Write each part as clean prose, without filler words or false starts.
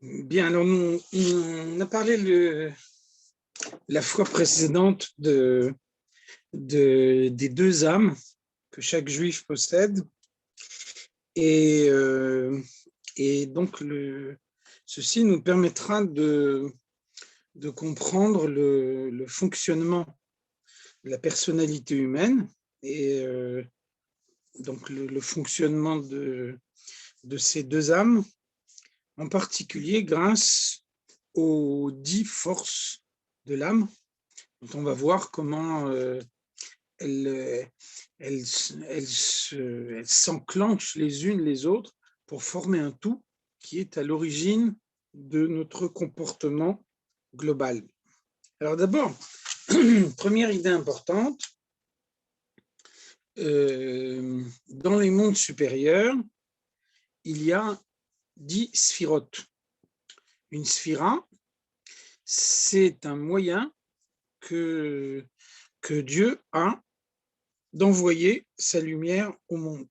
Bien, alors on a parlé la fois précédente des deux âmes que chaque juif possède. Et, et donc, ceci nous permettra de comprendre le fonctionnement de la personnalité humaine et donc le fonctionnement de ces deux âmes, en particulier grâce aux 10 forces de l'âme, dont on va voir comment elles s'enclenchent les unes les autres pour former un tout qui est à l'origine de notre comportement global. Alors d'abord, première idée importante, dans les mondes supérieurs, il y a 10 sphirotes. Une sphira, c'est un moyen que Dieu a d'envoyer sa lumière au monde.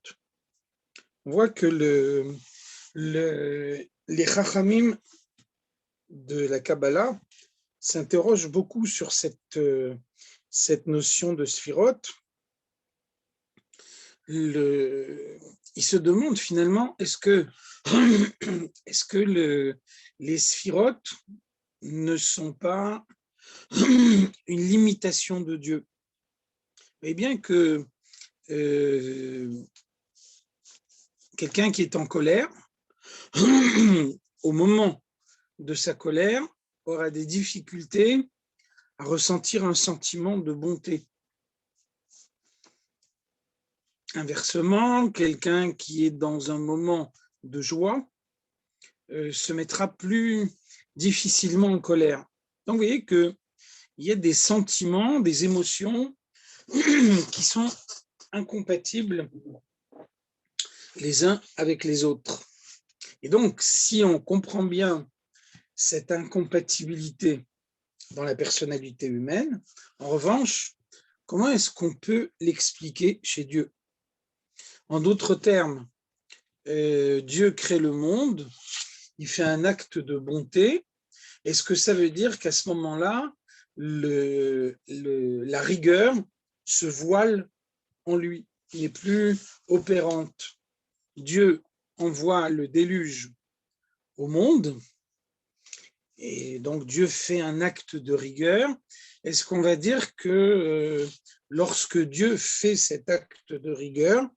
On voit que les Chachamim de la Kabbalah s'interrogent beaucoup sur cette notion de sphirote. Ils se demandent finalement, est-ce que les sphirotes ne sont pas une limitation de Dieu? Et bien que quelqu'un qui est en colère, au moment de sa colère, aura des difficultés à ressentir un sentiment de bonté. Inversement, quelqu'un qui est dans un moment de joie se mettra plus difficilement en colère. Donc, vous voyez qu'il y a des sentiments, des émotions qui sont incompatibles les uns avec les autres. Et donc, si on comprend bien cette incompatibilité dans la personnalité humaine, en revanche, comment est-ce qu'on peut l'expliquer chez Dieu? En d'autres termes, Dieu crée le monde, il fait un acte de bonté. Est-ce que ça veut dire qu'à ce moment-là, la rigueur se voile en lui, n'est plus opérante? Dieu envoie le déluge au monde, et donc Dieu fait un acte de rigueur. Est-ce qu'on va dire que lorsque Dieu fait cet acte de rigueur,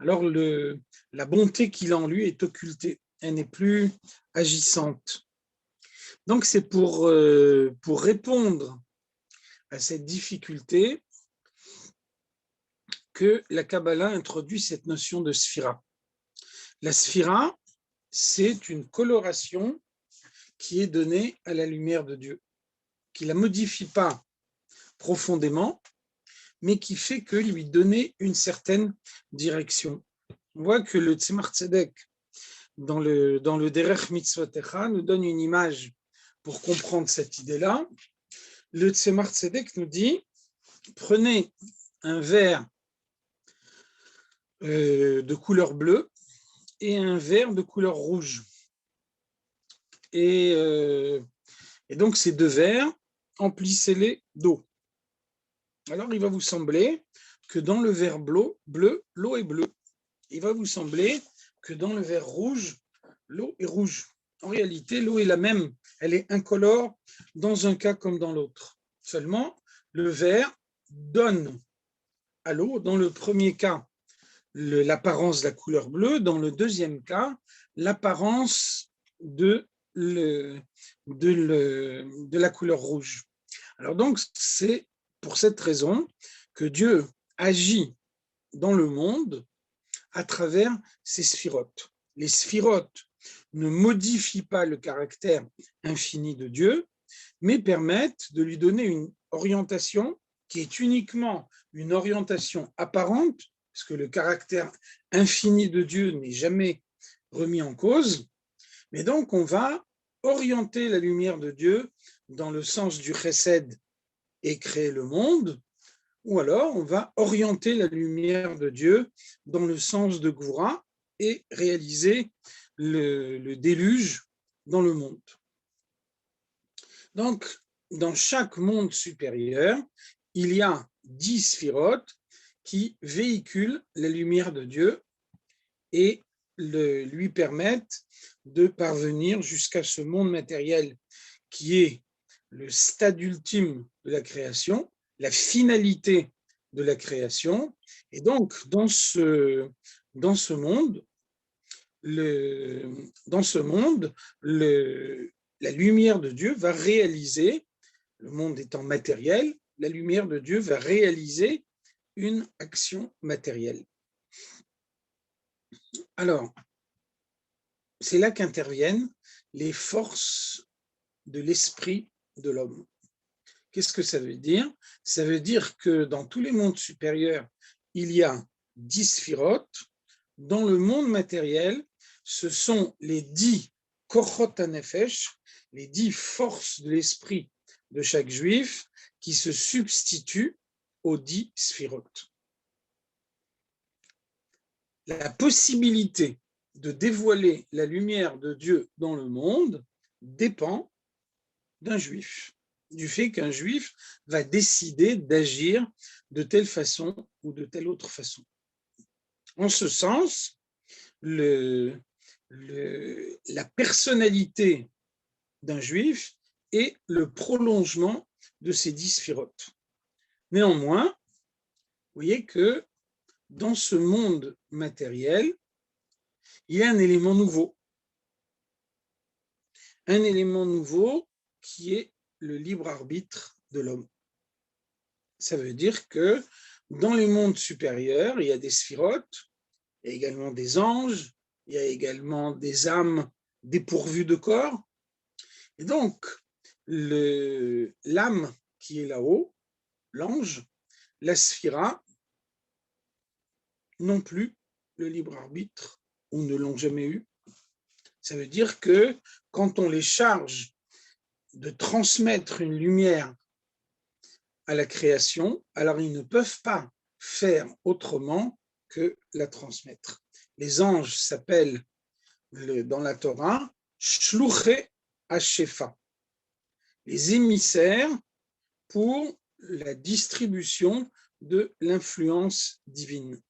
alors la bonté qu'il a en lui est occultée, elle n'est plus agissante? Donc c'est pour répondre à cette difficulté que la Kabbalah introduit cette notion de sphira. La sphira, c'est une coloration qui est donnée à la lumière de Dieu, qui ne la modifie pas profondément, mais qui fait que lui donner une certaine direction. On voit que le Tzemar Tzedek, dans le Derech Mitzvotecha, nous donne une image pour comprendre cette idée-là. Le Tzemar Tzedek nous dit, prenez un verre de couleur bleue et un verre de couleur rouge. Et donc, ces deux verres, emplissez-les d'eau. Alors, il va vous sembler que dans le verre bleu, l'eau est bleue. Il va vous sembler que dans le verre rouge, l'eau est rouge. En réalité, l'eau est la même. Elle est incolore dans un cas comme dans l'autre. Seulement, le verre donne à l'eau, dans le premier cas, l'apparence de la couleur bleue, dans le deuxième cas, l'apparence de la couleur rouge. Alors donc, c'est pour cette raison que Dieu agit dans le monde à travers ces sphirotes. Les sphirotes ne modifient pas le caractère infini de Dieu, mais permettent de lui donner une orientation qui est uniquement une orientation apparente, parce que le caractère infini de Dieu n'est jamais remis en cause. Mais donc, on va orienter la lumière de Dieu dans le sens du chesed et créer le monde, ou alors on va orienter la lumière de Dieu dans le sens de Goura et réaliser le déluge dans le monde. Donc, dans chaque monde supérieur, il y a 10 sphirotes qui véhiculent la lumière de Dieu et lui permettent de parvenir jusqu'à ce monde matériel qui est le stade ultime de la création, la finalité de la création. Et donc, dans ce monde, la lumière de Dieu va réaliser, le monde étant matériel, la lumière de Dieu va réaliser une action matérielle. Alors, c'est là qu'interviennent les forces de l'esprit de l'homme. Qu'est-ce que ça veut dire? Ça veut dire que dans tous les mondes supérieurs, il y a 10 sphirotes. Dans le monde matériel, ce sont les 10 kochot hanefesh, les 10 forces de l'esprit de chaque juif qui se substituent aux 10 sphirotes. La possibilité de dévoiler la lumière de Dieu dans le monde dépend d'un juif, du fait qu'un juif va décider d'agir de telle façon ou de telle autre façon. En ce sens, la personnalité d'un juif est le prolongement de ces 10 sphirotes. Néanmoins, vous voyez que dans ce monde matériel, il y a un élément nouveau. Un élément nouveau qui est le libre arbitre de l'homme. Ça veut dire que dans les mondes supérieurs, il y a des sphirotes, il y a également des anges, il y a également des âmes dépourvues de corps. Et donc, l'âme qui est là-haut, l'ange, la sphira, n'ont plus le libre arbitre ou ne l'ont jamais eu. Ça veut dire que quand on les charge de transmettre une lumière à la création, alors ils ne peuvent pas faire autrement que la transmettre. Les anges s'appellent dans la Torah Shluché Hashefa, les émissaires pour la distribution de l'influence divine.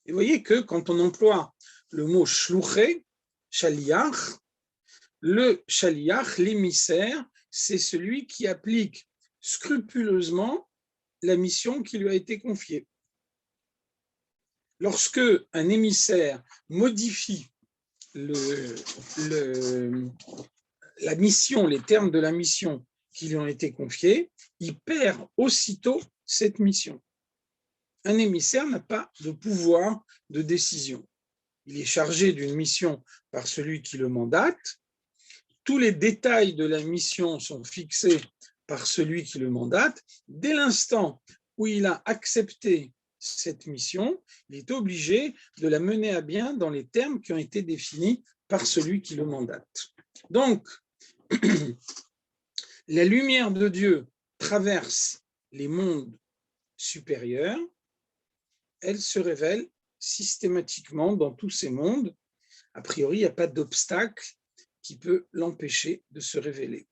Et vous voyez que quand on emploie le mot Shluché, Shaliach, le Shaliach, l'émissaire, c'est celui qui applique scrupuleusement la mission qui lui a été confiée. Lorsque un émissaire modifie la mission, les termes de la mission qui lui ont été confiés, il perd aussitôt cette mission. Un émissaire n'a pas de pouvoir de décision. Il est chargé d'une mission par celui qui le mandate. Tous les détails de la mission sont fixés par celui qui le mandate. Dès l'instant où il a accepté cette mission, il est obligé de la mener à bien dans les termes qui ont été définis par celui qui le mandate. Donc, la lumière de Dieu traverse les mondes supérieurs, elle se révèle systématiquement dans tous ces mondes. A priori, il n'y a pas d'obstacle qui peut l'empêcher de se révéler.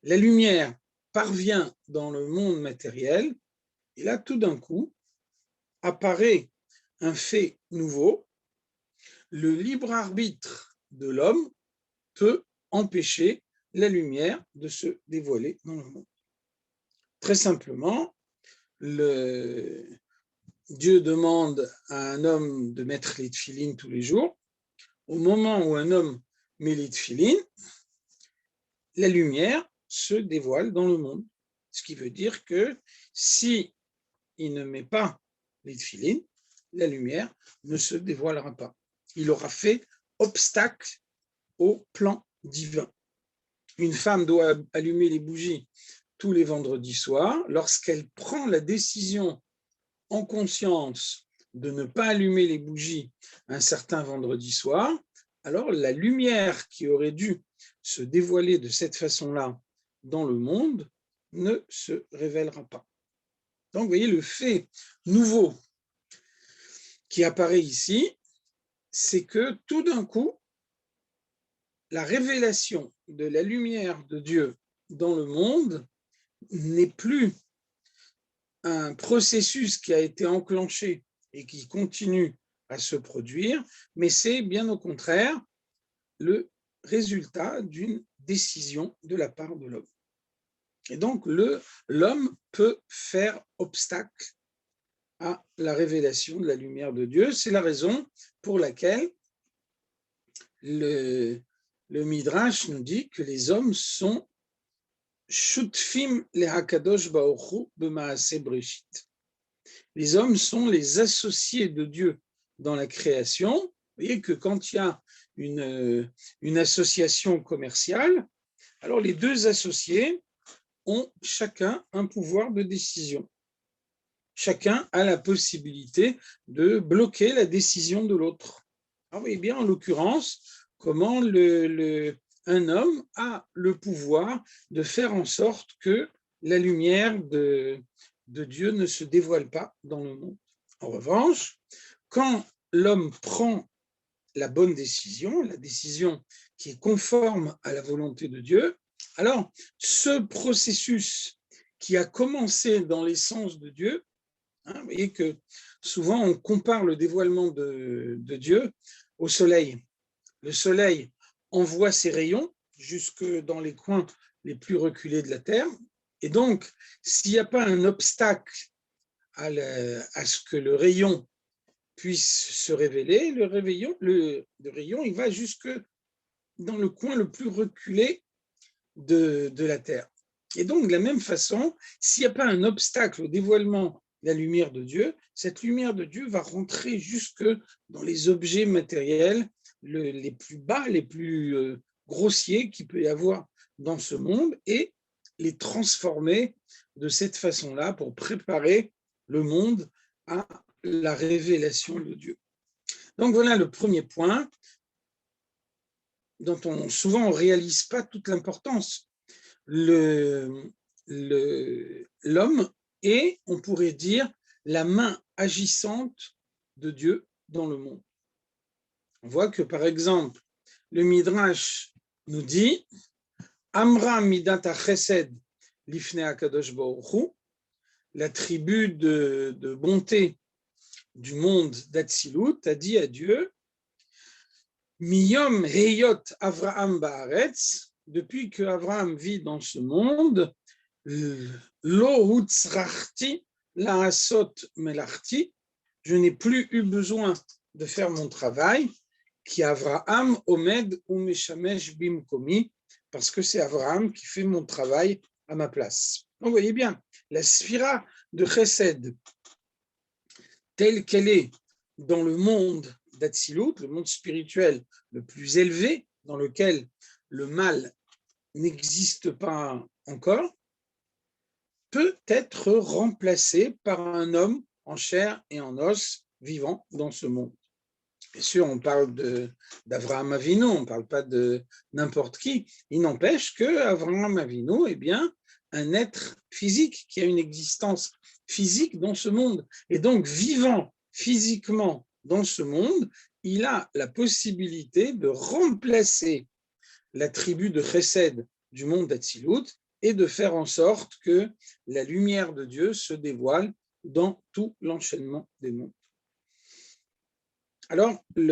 La lumière parvient dans le monde matériel et là, tout d'un coup, apparaît un fait nouveau. Le libre arbitre de l'homme peut empêcher la lumière de se dévoiler dans le monde. Très simplement, Dieu demande à un homme de mettre les tefilines tous les jours. Au moment où un homme met les tefilines, la lumière se dévoile dans le monde. Ce qui veut dire que si il ne met pas les tefilines, la lumière ne se dévoilera pas. Il aura fait obstacle au plan divin. Une femme doit allumer les bougies tous les vendredis soirs. Lorsqu'elle prend la décision en conscience de ne pas allumer les bougies un certain vendredi soir, alors la lumière qui aurait dû se dévoiler de cette façon-là dans le monde ne se révélera pas. Donc, vous voyez, le fait nouveau qui apparaît ici, c'est que tout d'un coup, la révélation de la lumière de Dieu dans le monde n'est plus un processus qui a été enclenché et qui continue à se produire, mais c'est bien au contraire le résultat d'une décision de la part de l'homme. Et donc, l'homme peut faire obstacle à la révélation de la lumière de Dieu. C'est la raison pour laquelle le Midrash nous dit que les hommes sont shutfim le hakadosh baruch hu b'maaseh breshit. Les hommes sont les associés de Dieu dans la création. Vous voyez que quand il y a une association commerciale, alors les deux associés ont chacun un pouvoir de décision. Chacun a la possibilité de bloquer la décision de l'autre. Alors, vous voyez bien, en l'occurrence, comment un homme a le pouvoir de faire en sorte que la lumière de Dieu ne se dévoile pas dans le monde. En revanche, quand l'homme prend la bonne décision, la décision qui est conforme à la volonté de Dieu, alors ce processus qui a commencé dans l'essence de Dieu, vous voyez que souvent on compare le dévoilement de Dieu au soleil. Le soleil envoie ses rayons jusque dans les coins les plus reculés de la Terre, et donc s'il n'y a pas un obstacle à ce que le rayon puisse se révéler, le rayon il va jusque dans le coin le plus reculé de la Terre. Et donc, de la même façon, s'il n'y a pas un obstacle au dévoilement de la lumière de Dieu, cette lumière de Dieu va rentrer jusque dans les objets matériels les plus bas, les plus grossiers qu'il peut y avoir dans ce monde et les transformer de cette façon-là pour préparer le monde à la révélation de Dieu. Donc voilà le premier point dont souvent on ne réalise pas toute l'importance. L'homme est, on pourrait dire, la main agissante de Dieu dans le monde. On voit que, par exemple, le Midrash nous dit Amra midata chesed lifnei akadosh baruch hu, la tribu de bonté du monde d'Atsilut a dit à Dieu Miyom heyot Avraham baaretz, depuis que Abraham vit dans ce monde, lo hutzrachti laasot melarti, je n'ai plus eu besoin de faire mon travail, qui Avraham omed umeshamesh bimkomi, parce que c'est Abraham qui fait mon travail à ma place. Donc, vous voyez bien, la sphira de Chesed, telle qu'elle est dans le monde d'Atsilut, le monde spirituel le plus élevé, dans lequel le mal n'existe pas encore, peut être remplacé par un homme en chair et en os vivant dans ce monde. Bien sûr, on parle d'Avraham Avinu, on ne parle pas de n'importe qui. Il n'empêche qu'Avraham Avinu est bien un être physique qui a une existence physique dans ce monde. Et donc, vivant physiquement dans ce monde, il a la possibilité de remplacer la tribu de Chesed du monde d'Atsilut et de faire en sorte que la lumière de Dieu se dévoile dans tout l'enchaînement des mondes. Alors, vous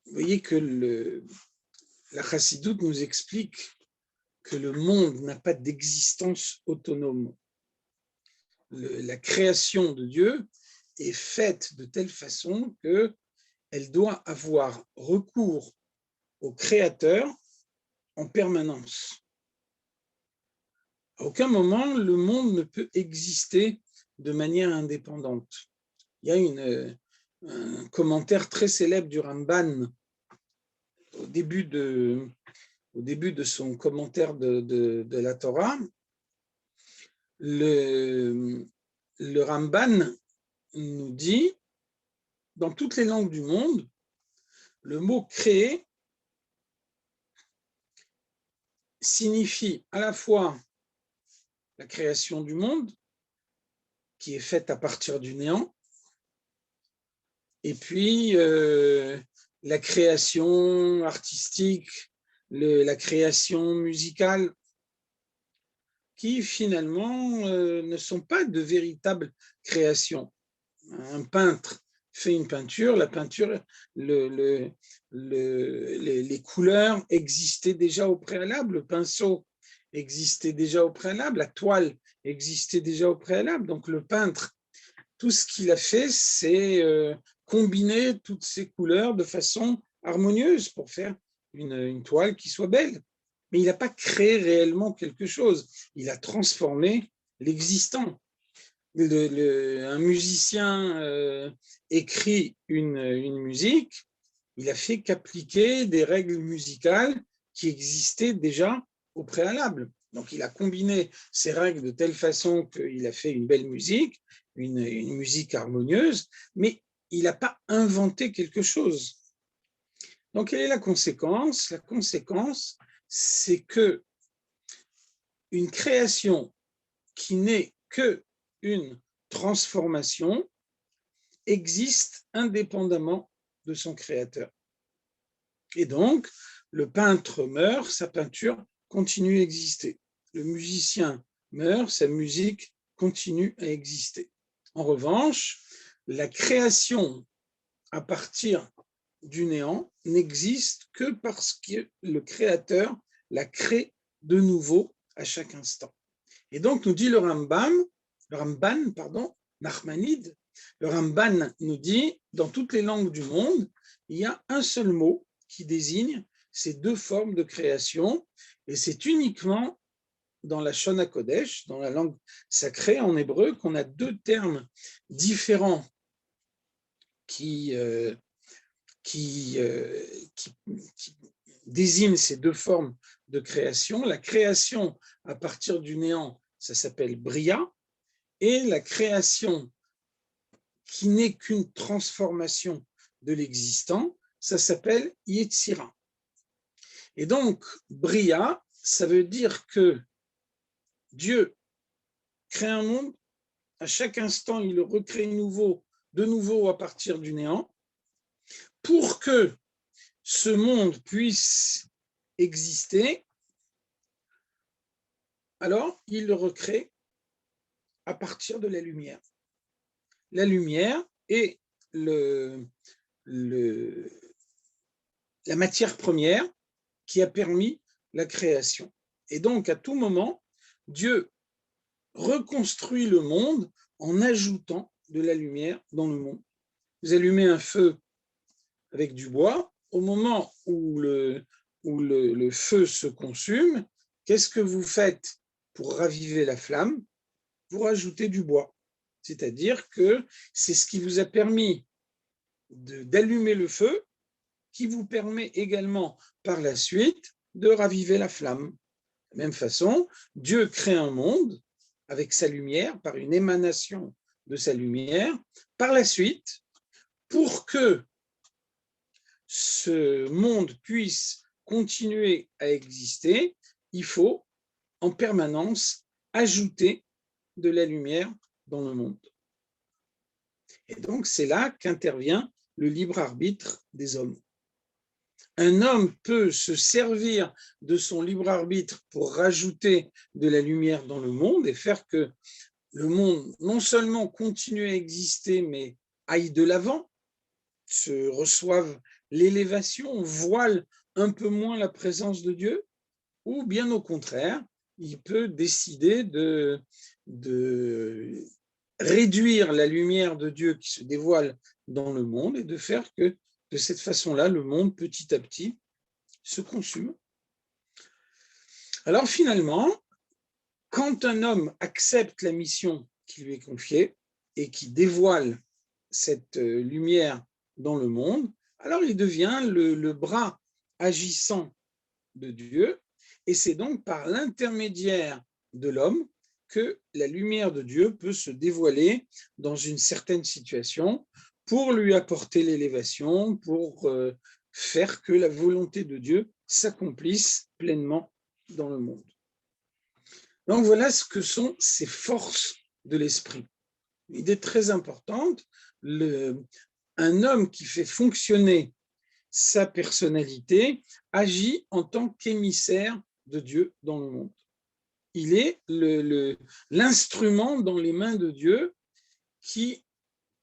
voyez que la Chassidoute nous explique que le monde n'a pas d'existence autonome. La création de Dieu est faite de telle façon qu'elle doit avoir recours au Créateur en permanence. À aucun moment, le monde ne peut exister de manière indépendante. Il y a un commentaire très célèbre du Ramban au début de son commentaire de la Torah. Le Ramban nous dit, dans toutes les langues du monde, le mot créer signifie à la fois la création du monde, qui est faite à partir du néant, et puis la création artistique, la création musicale, qui finalement ne sont pas de véritables créations. Un peintre fait une peinture, la peinture, les couleurs existaient déjà au préalable, le pinceau existait déjà au préalable, la toile existait déjà au préalable. Donc le peintre, tout ce qu'il a fait, c'est combiner toutes ces couleurs de façon harmonieuse pour faire une toile qui soit belle. Mais il n'a pas créé réellement quelque chose, il a transformé l'existant. Un musicien écrit une musique, il a fait qu'appliquer des règles musicales qui existaient déjà au préalable. Donc, il a combiné ces règles de telle façon qu'il a fait une belle musique, une musique harmonieuse, mais il n'a pas inventé quelque chose. Donc, quelle est la conséquence? La conséquence, c'est que une création qui n'est qu'une transformation existe indépendamment de son créateur. Et donc, le peintre meurt, sa peinture continue à exister. Le musicien meurt, sa musique continue à exister. En revanche, la création à partir du néant n'existe que parce que le créateur la crée de nouveau à chaque instant. Et donc, nous dit le Ramban, Nachmanide, le Ramban nous dit, dans toutes les langues du monde, il y a un seul mot qui désigne ces deux formes de création, et c'est uniquement dans la Shon HaKodesh, dans la langue sacrée en hébreu, qu'on a deux termes différents qui désignent ces deux formes de création. La création à partir du néant, ça s'appelle Bria, et la création qui n'est qu'une transformation de l'existant, ça s'appelle Yetzira. Et donc, Bria, ça veut dire que Dieu crée un monde, à chaque instant, il le recrée de nouveau à partir du néant, pour que ce monde puisse exister, alors il le recrée à partir de la lumière. La lumière est la matière première qui a permis la création. Et donc, à tout moment, Dieu reconstruit le monde en ajoutant de la lumière dans le monde. Vous allumez un feu avec du bois, au moment où le feu se consume, qu'est-ce que vous faites pour raviver la flamme? Vous rajoutez du bois. C'est-à-dire que c'est ce qui vous a permis d'allumer le feu, qui vous permet également par la suite de raviver la flamme. De la même façon, Dieu crée un monde avec sa lumière, par une émanation de sa lumière. Par la suite, pour que ce monde puisse continuer à exister, il faut en permanence ajouter de la lumière dans le monde. Et donc, c'est là qu'intervient le libre arbitre des hommes. Un homme peut se servir de son libre arbitre pour rajouter de la lumière dans le monde et faire que le monde non seulement continue à exister, mais aille de l'avant, se reçoive l'élévation, voile un peu moins la présence de Dieu, ou bien au contraire, il peut décider de réduire la lumière de Dieu qui se dévoile dans le monde et de faire que de cette façon-là, le monde, petit à petit, se consume. Alors finalement, quand un homme accepte la mission qui lui est confiée et qui dévoile cette lumière dans le monde, alors il devient le bras agissant de Dieu, et c'est donc par l'intermédiaire de l'homme que la lumière de Dieu peut se dévoiler dans une certaine situation pour lui apporter l'élévation, pour faire que la volonté de Dieu s'accomplisse pleinement dans le monde. Donc voilà ce que sont ces forces de l'esprit. Une idée très importante, un homme qui fait fonctionner sa personnalité, agit en tant qu'émissaire de Dieu dans le monde. Il est l'instrument dans les mains de Dieu qui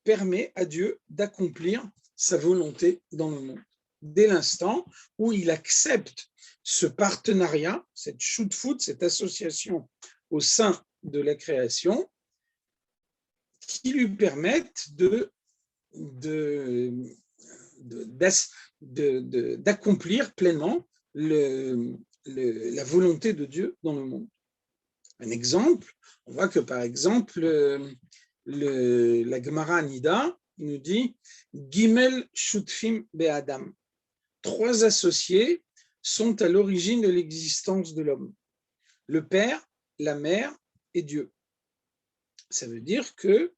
permet à Dieu d'accomplir sa volonté dans le monde. Dès l'instant où il accepte ce partenariat, cette shoot-foot, cette association au sein de la création, qui lui permettent d'accomplir pleinement la volonté de Dieu dans le monde. Un exemple, on voit que par exemple, la Gemara Nida nous dit Gimel Shutfim Be'adam. 3 associés sont à l'origine de l'existence de l'homme. Le père, la mère et Dieu. Ça veut dire que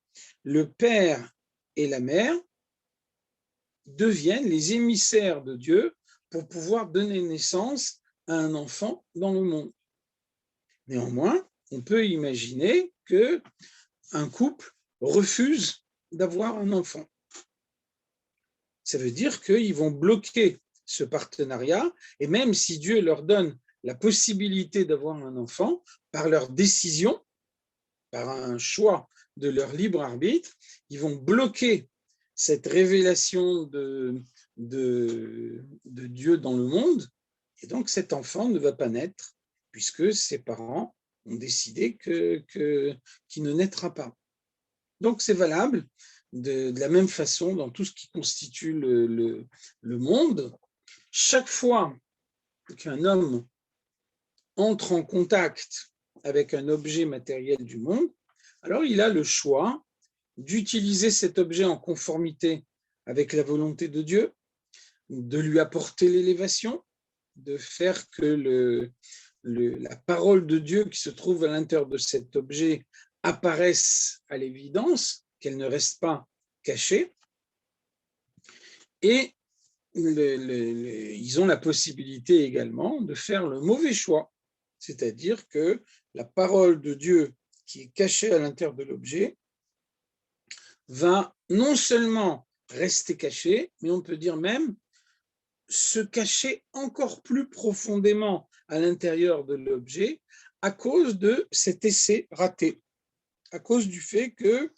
le père et la mère deviennent les émissaires de Dieu pour pouvoir donner naissance à un enfant dans le monde. Néanmoins, on peut imaginer qu'un couple refuse d'avoir un enfant. Ça veut dire qu'ils vont bloquer ce partenariat, et même si Dieu leur donne la possibilité d'avoir un enfant, par leur décision, par un choix de leur libre arbitre, ils vont bloquer cette révélation de Dieu dans le monde, et donc cet enfant ne va pas naître, puisque ses parents ont décidé qu'il ne naîtra pas. Donc c'est valable de la même façon dans tout ce qui constitue le monde. Chaque fois qu'un homme entre en contact avec un objet matériel du monde, alors il a le choix d'utiliser cet objet en conformité avec la volonté de Dieu, de lui apporter l'élévation, de faire que la parole de Dieu qui se trouve à l'intérieur de cet objet apparaisse à l'évidence, qu'elle ne reste pas cachée. Et ils ont la possibilité également de faire le mauvais choix, c'est-à-dire que la parole de Dieu qui est cachée à l'intérieur de l'objet va non seulement rester cachée, mais on peut dire même se cacher encore plus profondément à l'intérieur de l'objet à cause de cet essai raté, à cause du fait que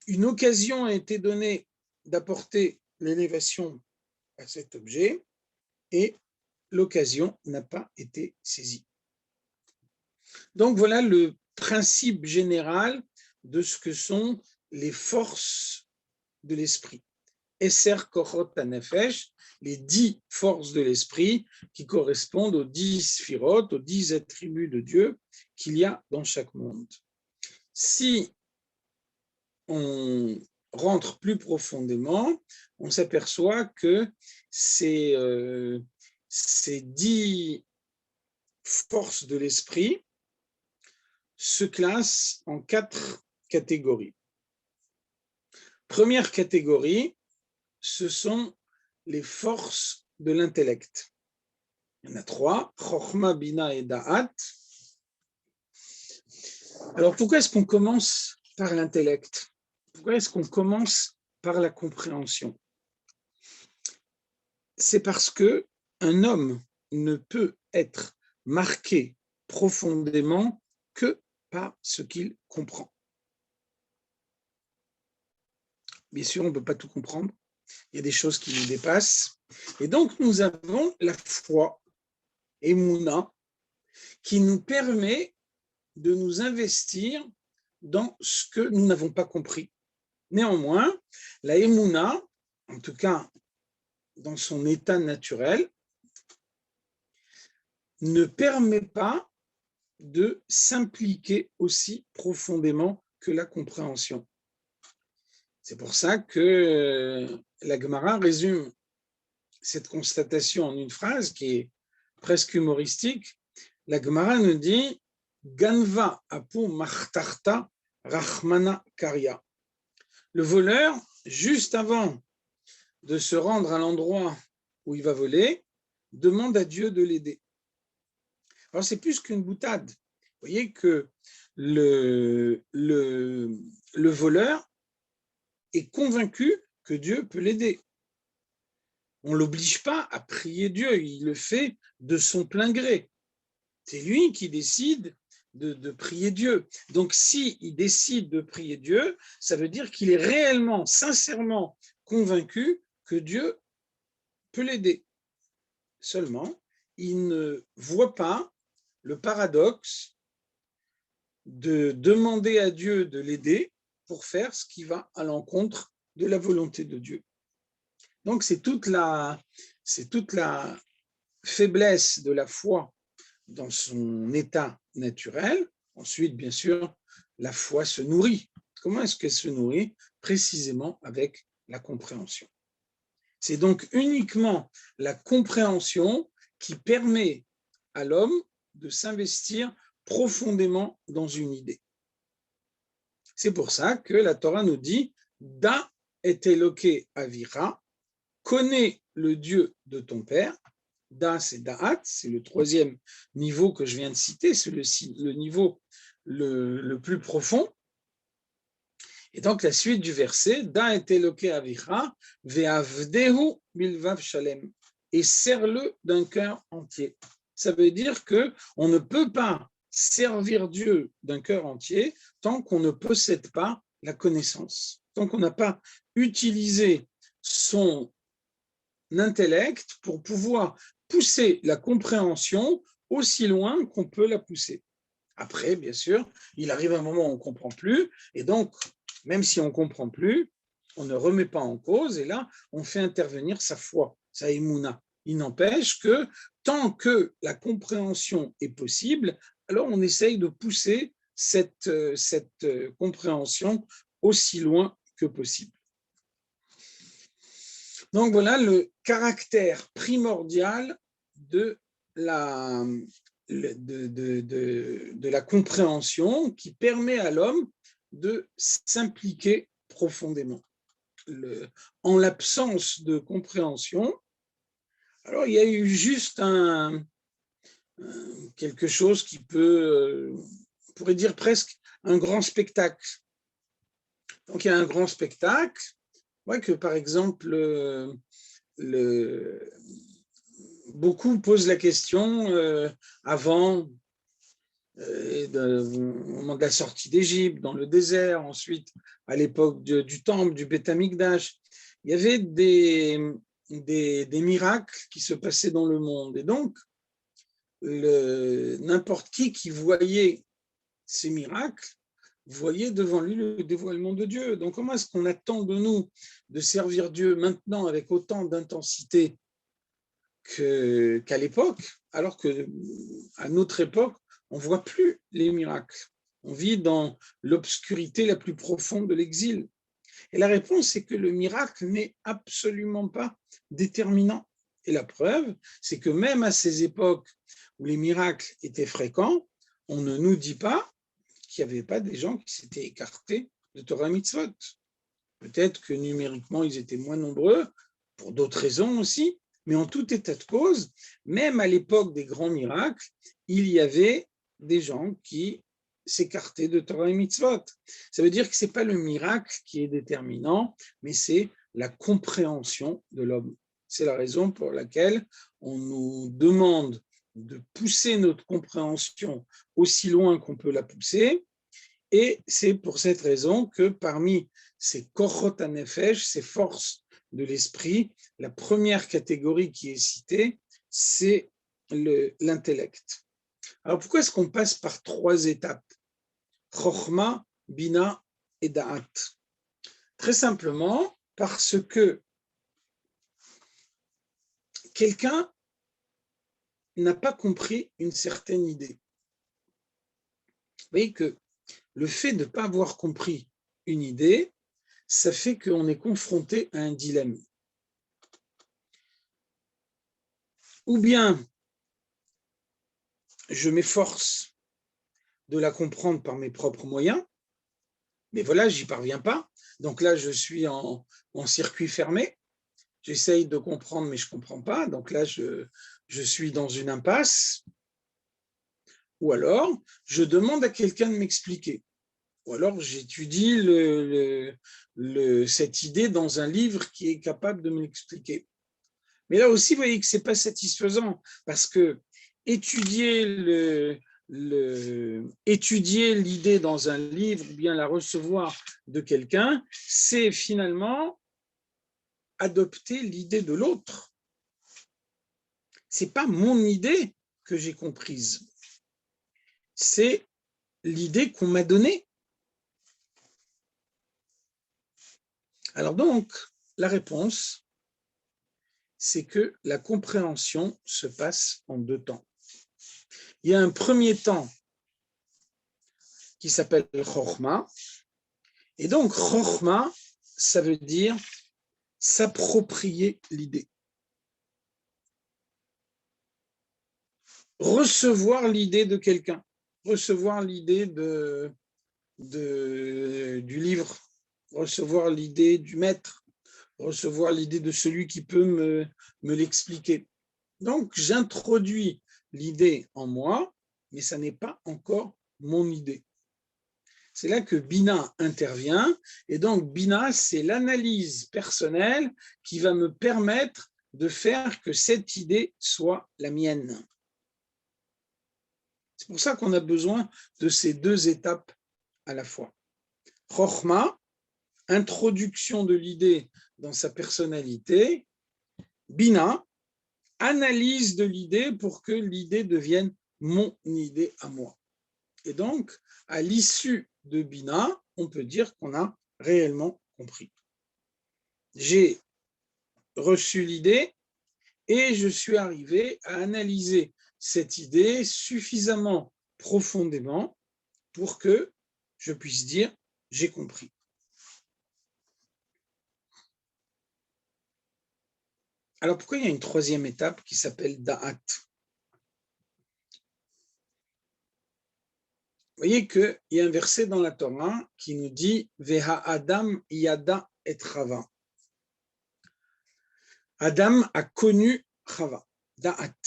une occasion a été donnée d'apporter l'élévation à cet objet et l'occasion n'a pas été saisie. Donc voilà le principe général de ce que sont les forces de l'esprit. Esser Kochot HaNefesh, les 10 forces de l'esprit qui correspondent aux 10 sphirotes, aux 10 attributs de Dieu qu'il y a dans chaque monde. Si on rentre plus profondément, on s'aperçoit que ces 10 forces de l'esprit se classent en 4 catégories. Première catégorie, ce sont les forces de l'intellect. Il y en a 3, Chochma, Bina et Da'at. Alors pourquoi est-ce qu'on commence par l'intellect? Pourquoi est-ce qu'on commence par la compréhension? C'est parce qu'un homme ne peut être marqué profondément que par ce qu'il comprend. Bien sûr, on ne peut pas tout comprendre. Il y a des choses qui nous dépassent. Et donc, nous avons la foi, Emouna, qui nous permet de nous investir dans ce que nous n'avons pas compris. Néanmoins, la Emouna, en tout cas dans son état naturel, ne permet pas de s'impliquer aussi profondément que la compréhension. C'est pour ça que la Gemara résume cette constatation en une phrase qui est presque humoristique. La Gemara nous dit Ganva apu machtarta rachmana karya. Le voleur, juste avant de se rendre à l'endroit où il va voler, demande à Dieu de l'aider. Alors c'est plus qu'une boutade. Vous voyez que le voleur est convaincu que Dieu peut l'aider. On ne l'oblige pas à prier Dieu, il le fait de son plein gré. C'est lui qui décide de prier Dieu. Donc, s'il décide de prier Dieu, ça veut dire qu'il est réellement, sincèrement convaincu que Dieu peut l'aider. Seulement, il ne voit pas le paradoxe de demander à Dieu de l'aider pour faire ce qui va à l'encontre de la volonté de Dieu. Donc, c'est toute la faiblesse de la foi dans son état naturel. Ensuite, bien sûr, la foi se nourrit. Comment est-ce qu'elle se nourrit? Précisément avec la compréhension. C'est donc uniquement la compréhension qui permet à l'homme de s'investir profondément dans une idée. C'est pour ça que la Torah nous dit « Da et Eloke avira » connais le Dieu de ton père. Da, c'est Da'at, c'est le troisième niveau que je viens de citer, c'est le niveau le plus profond. Et donc, la suite du verset, Da et Eloke avicha, ve'avdehu bilvav shalem, et serre-le d'un cœur entier. Ça veut dire qu'on ne peut pas servir Dieu d'un cœur entier tant qu'on ne possède pas la connaissance, tant qu'on n'a pas utilisé son intellect pour pouvoir pousser la compréhension aussi loin qu'on peut la pousser. Après, bien sûr, il arrive un moment où on ne comprend plus, et donc, même si on ne comprend plus, on ne remet pas en cause, et là, on fait intervenir sa foi, sa émouna. Il n'empêche que tant que la compréhension est possible, alors on essaye de pousser cette compréhension aussi loin que possible. Donc voilà le caractère primordial de la compréhension qui permet à l'homme de s'impliquer profondément. En l'absence de compréhension, alors il y a eu juste quelque chose qui peut, on pourrait dire presque un grand spectacle. Donc il y a un grand spectacle, ouais, que par exemple, beaucoup posent la question avant, au moment de la sortie d'Égypte, dans le désert, ensuite à l'époque du temple, du Beth Amikdash, il y avait des miracles qui se passaient dans le monde. Et donc, n'importe qui voyait ces miracles voyait devant lui le dévoilement de Dieu. Donc, comment est-ce qu'on attend de nous de servir Dieu maintenant avec autant d'intensité qu'à l'époque, alors qu'à notre époque, on ne voit plus les miracles. On vit dans l'obscurité la plus profonde de l'exil. Et la réponse, c'est que le miracle n'est absolument pas déterminant. Et la preuve, c'est que même à ces époques où les miracles étaient fréquents, on ne nous dit pas qu'il n'y avait pas des gens qui s'étaient écartés de Torah Mitzvot. Peut-être que numériquement, ils étaient moins nombreux, pour d'autres raisons aussi, mais en tout état de cause, même à l'époque des grands miracles, il y avait des gens qui s'écartaient de Torah et Mitzvot. Ça veut dire que ce n'est pas le miracle qui est déterminant, mais c'est la compréhension de l'homme. C'est la raison pour laquelle on nous demande de pousser notre compréhension aussi loin qu'on peut la pousser, et c'est pour cette raison que parmi ces kochot hanefesh, ces forces de l'esprit, la première catégorie qui est citée, c'est l'intellect. Alors pourquoi est-ce qu'on passe par 3 étapes? Chochma, Bina et Da'at. Très simplement parce que quelqu'un n'a pas compris une certaine idée. Vous voyez que le fait de ne pas avoir compris une idée, ça fait qu'on est confronté à un dilemme. Ou bien je m'efforce de la comprendre par mes propres moyens, mais voilà, j'y parviens pas. Donc là, je suis en circuit fermé. J'essaye de comprendre, mais je ne comprends pas. Donc là, je suis dans une impasse. Ou alors, je demande à quelqu'un de m'expliquer. Ou alors, j'étudie cette idée dans un livre qui est capable de me l'expliquer. Mais là aussi, vous voyez que ce n'est pas satisfaisant parce que étudier étudier l'idée dans un livre ou bien la recevoir de quelqu'un, c'est finalement adopter l'idée de l'autre. Ce n'est pas mon idée que j'ai comprise, c'est l'idée qu'on m'a donnée. Alors donc, la réponse, c'est que la compréhension se passe en deux temps. Il y a un premier temps qui s'appelle Chokhma, et donc Chokhma, ça veut dire s'approprier l'idée. Recevoir l'idée de quelqu'un, recevoir l'idée du livre, recevoir l'idée du maître, recevoir l'idée de celui qui peut me l'expliquer. Donc, j'introduis l'idée en moi, mais ça n'est pas encore mon idée. C'est là que Bina intervient, et donc Bina, c'est l'analyse personnelle qui va me permettre de faire que cette idée soit la mienne. C'est pour ça qu'on a besoin de ces deux étapes à la fois. Chokhma, introduction de l'idée dans sa personnalité. Bina, analyse de l'idée pour que l'idée devienne mon idée à moi. Et donc, à l'issue de Bina, on peut dire qu'on a réellement compris. J'ai reçu l'idée et je suis arrivé à analyser cette idée suffisamment profondément pour que je puisse dire j'ai compris. Alors pourquoi il y a une troisième étape qui s'appelle Da'at? Vous voyez qu'il y a un verset dans la Torah qui nous dit Veha Adam yada et Chava. Adam a connu Chava, Da'at.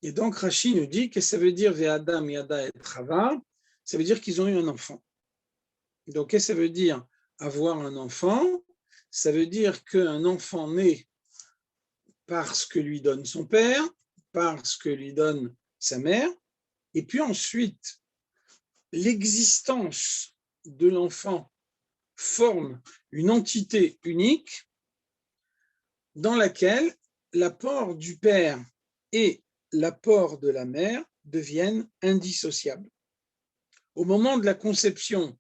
Et donc Rashi nous dit que ça veut dire Veha Adam yada et Chava, ça veut dire qu'ils ont eu un enfant. Donc qu'est-ce que ça veut dire avoir un enfant? Ça veut dire qu'un enfant naît parce que lui donne son père, parce que lui donne sa mère, et puis ensuite, l'existence de l'enfant forme une entité unique dans laquelle l'apport du père et l'apport de la mère deviennent indissociables. Au moment de la conception,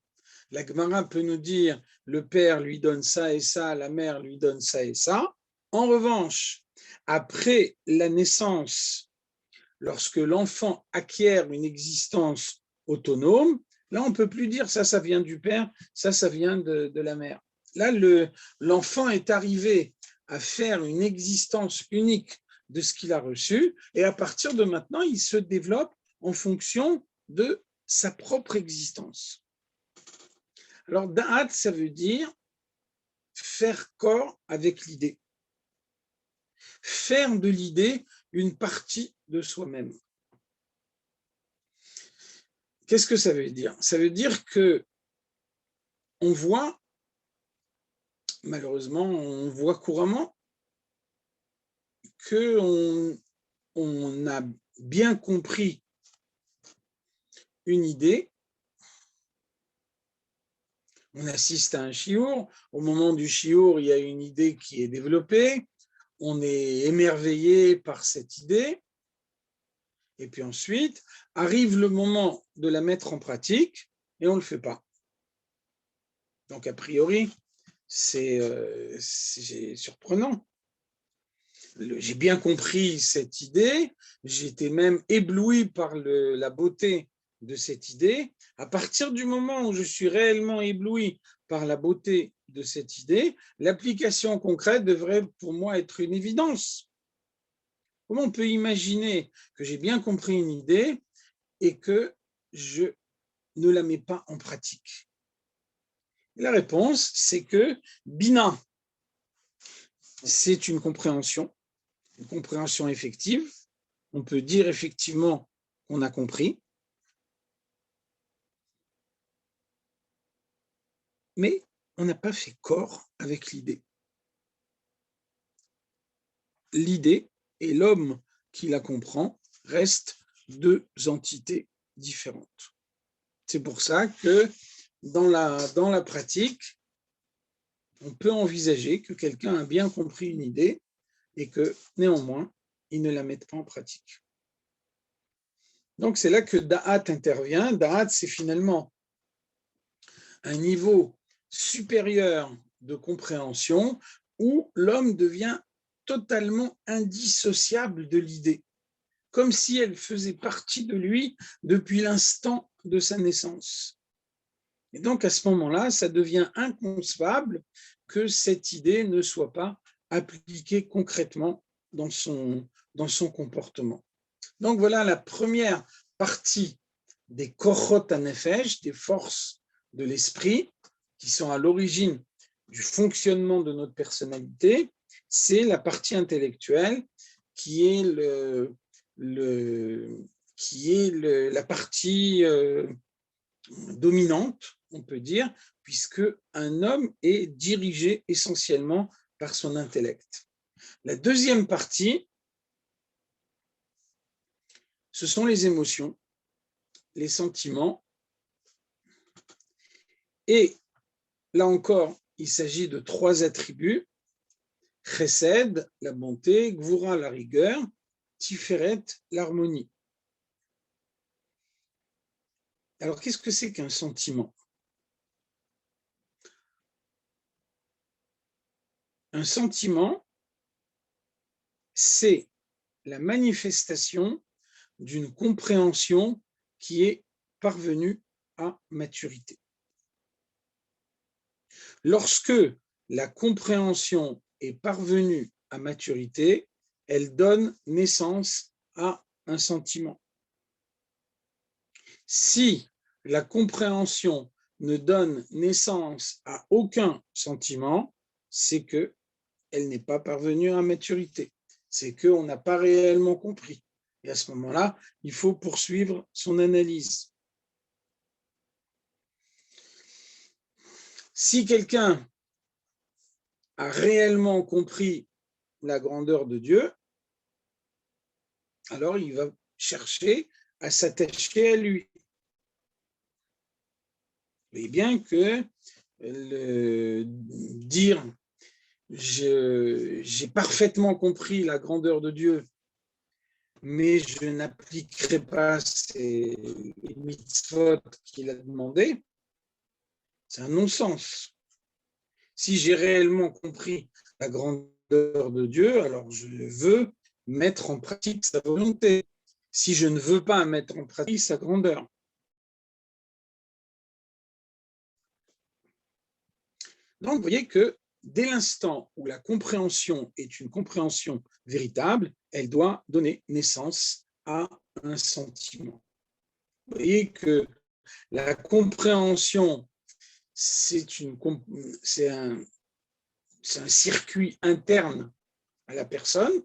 la Gemara peut nous dire le père lui donne ça et ça, la mère lui donne ça et ça. En revanche, après la naissance, lorsque l'enfant acquiert une existence autonome, là, on ne peut plus dire ça vient du père, ça vient de la mère. Là, l'enfant est arrivé à faire une existence unique de ce qu'il a reçu, et à partir de maintenant, il se développe en fonction de sa propre existence. Alors, da'at, ça veut dire faire corps avec l'idée. Faire de l'idée une partie de soi-même. Qu'est-ce que ça veut dire? Ça veut dire que on voit, malheureusement, on voit couramment qu'on a bien compris une idée, on assiste à un chiour, au moment du chiour, il y a une idée qui est développée, on est émerveillé par cette idée, et puis ensuite, arrive le moment de la mettre en pratique, et on ne le fait pas. Donc, a priori, c'est surprenant. J'ai bien compris cette idée, j'étais même ébloui par la beauté de cette idée. À partir du moment où je suis réellement ébloui par la beauté de cette idée, l'application concrète devrait pour moi être une évidence. Comment on peut imaginer que j'ai bien compris une idée et que je ne la mets pas en pratique? La réponse, c'est que Bina, c'est une compréhension effective. On peut dire effectivement qu'on a compris, mais on n'a pas fait corps avec l'idée. l'idée et l'homme qui la comprend restent deux entités différentes. C'est pour ça que dans la pratique, on peut envisager que quelqu'un a bien compris une idée et que néanmoins, il ne la mette pas en pratique. Donc c'est là que Da'at intervient. Da'at, c'est finalement un niveau supérieur de compréhension où l'homme devient totalement indissociable de l'idée, comme si elle faisait partie de lui depuis l'instant de sa naissance. Et donc à ce moment-là, ça devient inconcevable que cette idée ne soit pas appliquée concrètement dans son comportement. Donc voilà la première partie des kochot hanefesh, des forces de l'esprit, qui sont à l'origine du fonctionnement de notre personnalité. C'est la partie intellectuelle qui est la partie dominante, on peut dire, puisque un homme est dirigé essentiellement par son intellect. La deuxième partie, ce sont les émotions, les sentiments. Et là encore, il s'agit de trois attributs: Chesed, la bonté; Gvura, la rigueur; Tiferet, l'harmonie. Alors, qu'est-ce que c'est qu'un sentiment? Un sentiment, c'est la manifestation d'une compréhension qui est parvenue à maturité. Lorsque la compréhension est parvenue à maturité, elle donne naissance à un sentiment. Si la compréhension ne donne naissance à aucun sentiment, c'est qu'elle n'est pas parvenue à maturité, c'est qu'on n'a pas réellement compris. Et à ce moment-là, il faut poursuivre son analyse. Si quelqu'un a réellement compris la grandeur de Dieu, alors il va chercher à s'attacher à lui. Et bien que dire j'ai parfaitement compris la grandeur de Dieu, mais je n'appliquerai pas ces mitzvot qu'il a demandé, c'est un non-sens. Si j'ai réellement compris la grandeur de Dieu, alors je veux mettre en pratique sa volonté. Si je ne veux pas mettre en pratique sa grandeur. Donc, vous voyez que dès l'instant où la compréhension est une compréhension véritable, elle doit donner naissance à un sentiment. Vous voyez que la compréhension, c'est un circuit interne à la personne.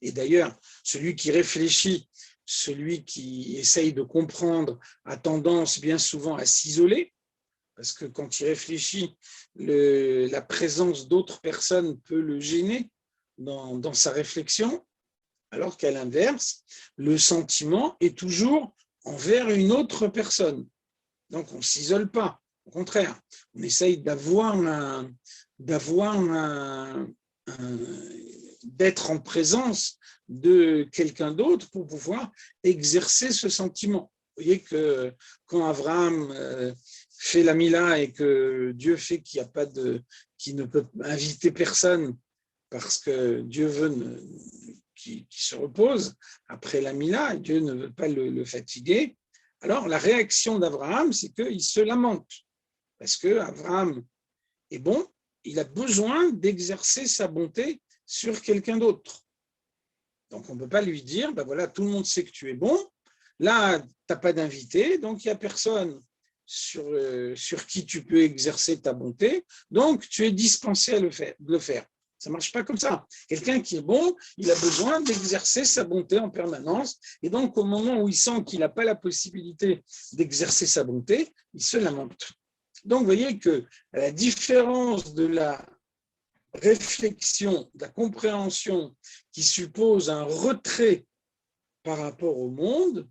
Et d'ailleurs, celui qui réfléchit, celui qui essaye de comprendre, a tendance bien souvent à s'isoler, parce que quand il réfléchit, la présence d'autres personnes peut le gêner dans sa réflexion, alors qu'à l'inverse, le sentiment est toujours envers une autre personne. Donc, on ne s'isole pas. Au contraire, on essaye d'être en présence de quelqu'un d'autre pour pouvoir exercer ce sentiment. Vous voyez que quand Abraham fait la Mila et que Dieu fait qu'il ne peut inviter personne parce que Dieu veut qu'il se repose après la Mila, et Dieu ne veut pas le fatiguer, alors la réaction d'Abraham, c'est qu'il se lamente parce que Abraham est bon, il a besoin d'exercer sa bonté sur quelqu'un d'autre. Donc on ne peut pas lui dire, ben voilà, tout le monde sait que tu es bon, là, tu n'as pas d'invité, donc il n'y a personne sur qui tu peux exercer ta bonté, donc tu es dispensé à de le faire. Ça ne marche pas comme ça. Quelqu'un qui est bon, il a besoin d'exercer sa bonté en permanence, et donc au moment où il sent qu'il n'a pas la possibilité d'exercer sa bonté, il se lamente. Donc vous voyez que à la différence de la réflexion, de la compréhension qui suppose un retrait par rapport au monde,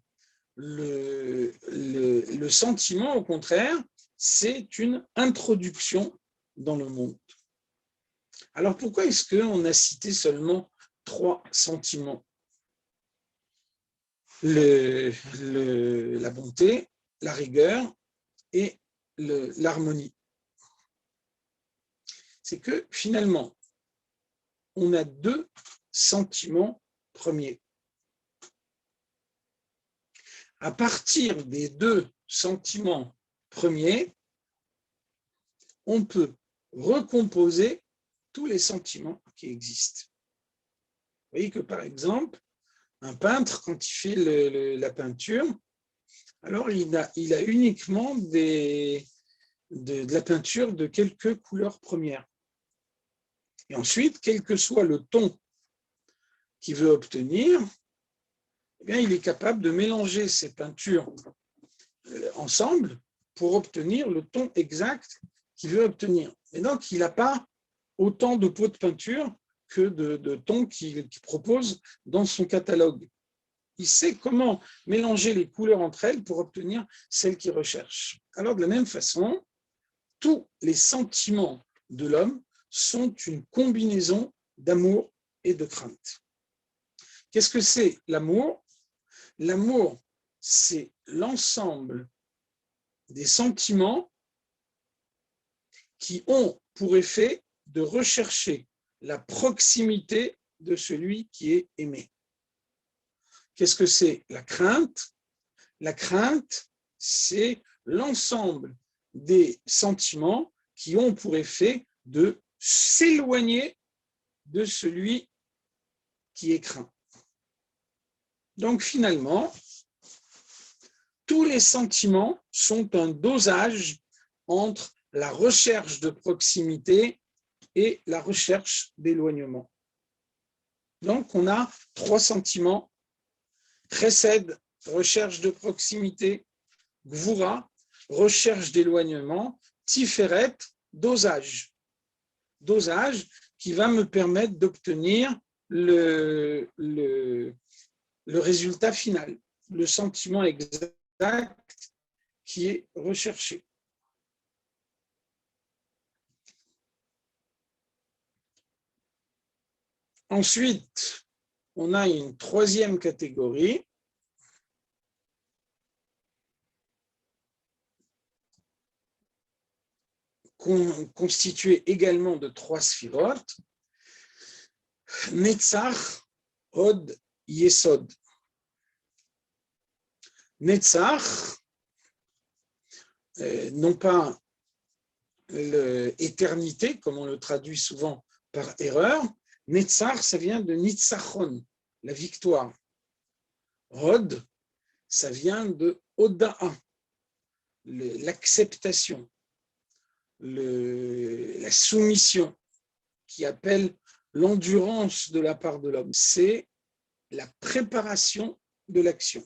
le sentiment, au contraire, c'est une introduction dans le monde. Alors pourquoi est-ce qu'on a cité seulement 3 sentiments? La bonté, la rigueur et l'harmonie. C'est que finalement, on a 2 sentiments premiers. À partir des 2 sentiments premiers, on peut recomposer tous les sentiments qui existent. Vous voyez que par exemple, un peintre, quand il fait la peinture, alors il a uniquement de la peinture de quelques couleurs premières. Et ensuite, quel que soit le ton qu'il veut obtenir, eh bien, il est capable de mélanger ces peintures ensemble pour obtenir le ton exact qu'il veut obtenir. Et donc, il n'a pas autant de pots de peinture que de tons qu'il propose dans son catalogue. Il sait comment mélanger les couleurs entre elles pour obtenir celles qu'il recherche. Alors, de la même façon, tous les sentiments de l'homme sont une combinaison d'amour et de crainte. Qu'est-ce que c'est l'amour? L'amour, c'est l'ensemble des sentiments qui ont pour effet de rechercher la proximité de celui qui est aimé. Qu'est-ce que c'est la crainte? La crainte, c'est l'ensemble des sentiments qui ont pour effet de s'éloigner de celui qui est craint. Donc finalement, tous les sentiments sont un dosage entre la recherche de proximité et la recherche d'éloignement. Donc on a 3 sentiments: chesed, recherche de proximité; gvura, recherche d'éloignement; tiferet, dosage. Dosage qui va me permettre d'obtenir le résultat final, le sentiment exact qui est recherché. Ensuite, on a une 3e catégorie constituée également de 3 sphirotes: Netzach, Hod, Yesod. Netzach, non pas l'éternité, comme on le traduit souvent par erreur. Netzach, ça vient de Nitzachon, la victoire. Hod, ça vient de Oda'a, l'acceptation, la soumission, qui appelle l'endurance de la part de l'homme. C'est la préparation de l'action.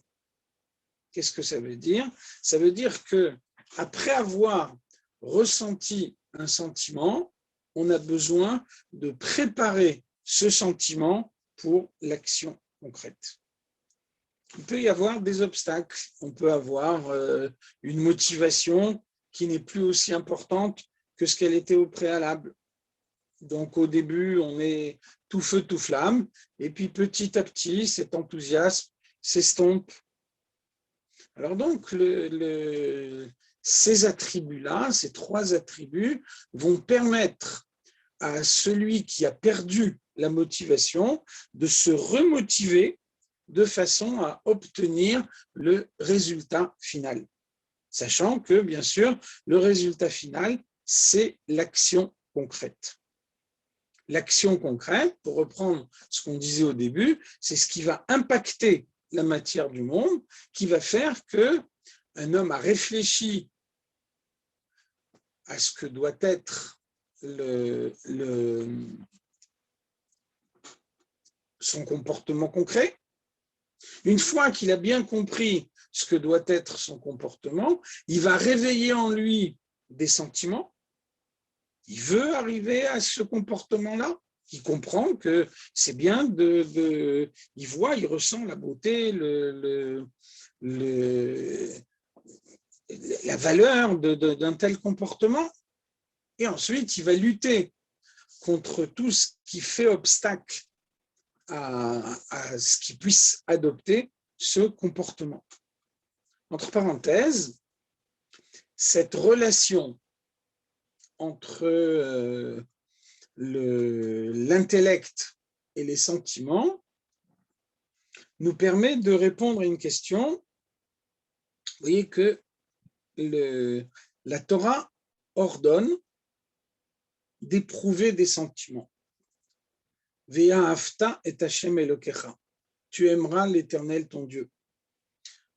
Qu'est-ce que ça veut dire? Ça veut dire que après avoir ressenti un sentiment, on a besoin de préparer ce sentiment pour l'action concrète. Il peut y avoir des obstacles, on peut avoir une motivation qui n'est plus aussi importante que ce qu'elle était au préalable. Donc au début, on est tout feu, tout flamme, et puis petit à petit, cet enthousiasme s'estompe. Alors donc, ces attributs-là, ces 3 attributs, vont permettre à celui qui a perdu la motivation de se remotiver de façon à obtenir le résultat final. Sachant que, bien sûr, le résultat final, c'est l'action concrète. L'action concrète, pour reprendre ce qu'on disait au début, c'est ce qui va impacter la matière du monde, qui va faire qu'un homme a réfléchi à ce que doit être son comportement concret. Une fois qu'il a bien compris ce que doit être son comportement, il va réveiller en lui des sentiments, il veut arriver à ce comportement-là. Il comprend que c'est bien il voit, il ressent la beauté, la valeur d'un tel comportement. Et ensuite, il va lutter contre tout ce qui fait obstacle à ce qu'il puisse adopter ce comportement. Entre parenthèses, cette relation entre l'intellect et les sentiments nous permet de répondre à une question. Vous voyez que la Torah ordonne d'éprouver des sentiments. Ve'ahavta et Hashem Elokecha. Tu aimeras l'Éternel ton Dieu.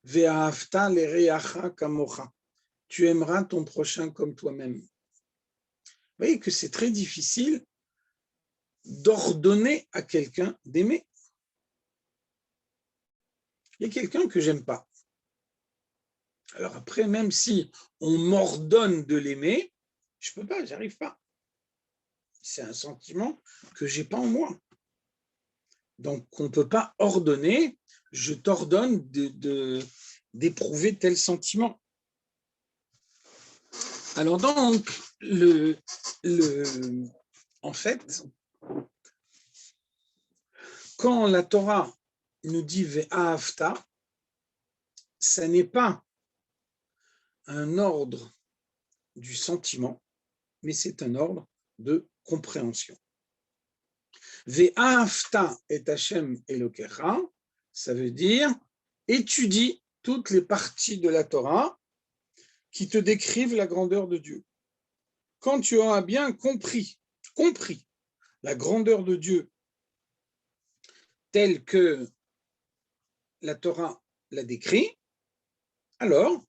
Ve'ahavta lereacha kamocha. Tu aimeras ton prochain comme toi-même. Vous voyez que c'est très difficile d'ordonner à quelqu'un d'aimer. Il y a quelqu'un que j'aime pas. Alors après, même si on m'ordonne de l'aimer, je peux pas, j'arrive pas. C'est un sentiment que j'ai pas en moi. Donc on peut pas ordonner, je t'ordonne d'éprouver tel sentiment. Alors donc, en fait, quand la Torah nous dit ve'ahavta, ça n'est pas un ordre du sentiment, mais c'est un ordre de compréhension. Ve'ahavta et Hashem Elokecha, ça veut dire étudie toutes les parties de la Torah qui te décrivent la grandeur de Dieu. Quand tu auras bien compris la grandeur de Dieu telle que la Torah la décrit, alors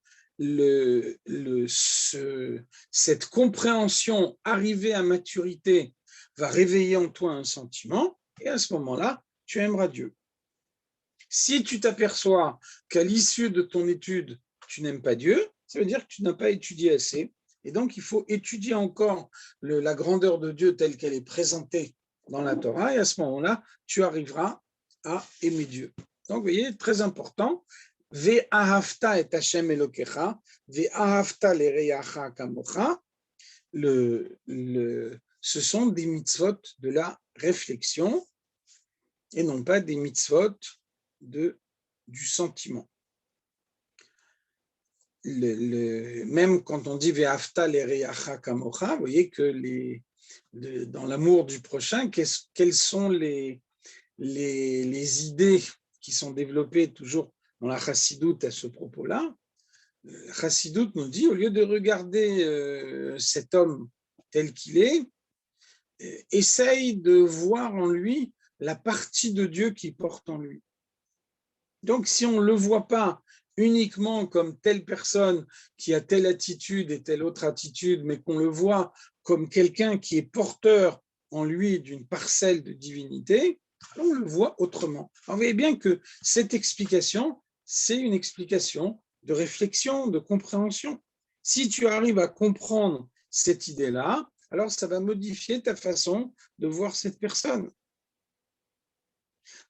cette compréhension arrivée à maturité va réveiller en toi un sentiment, et à ce moment-là, tu aimeras Dieu. Si tu t'aperçois qu'à l'issue de ton étude, tu n'aimes pas Dieu, ça veut dire que tu n'as pas étudié assez, et donc il faut étudier encore la grandeur de Dieu telle qu'elle est présentée dans la Torah, et à ce moment-là, tu arriveras à aimer Dieu. Donc, vous voyez, très important, Ve'ahavta et Hashem Elokecha, ve'ahavta lereacha kamocha, ce sont des mitzvot de la réflexion et non pas des mitzvot du sentiment. Même quand on dit ve'ahavta lereacha kamocha, vous voyez que dans l'amour du prochain, quelles sont les idées qui sont développées toujours dans la chassidoute à ce propos-là. La chassidoute nous dit, au lieu de regarder cet homme tel qu'il est, essaye de voir en lui la partie de Dieu qui porte en lui. Donc, si on ne le voit pas uniquement comme telle personne qui a telle attitude et telle autre attitude, mais qu'on le voit comme quelqu'un qui est porteur en lui d'une parcelle de divinité, on le voit autrement. Alors, vous voyez bien que cette explication, c'est une explication de réflexion, de compréhension. Si tu arrives à comprendre cette idée-là, alors ça va modifier ta façon de voir cette personne.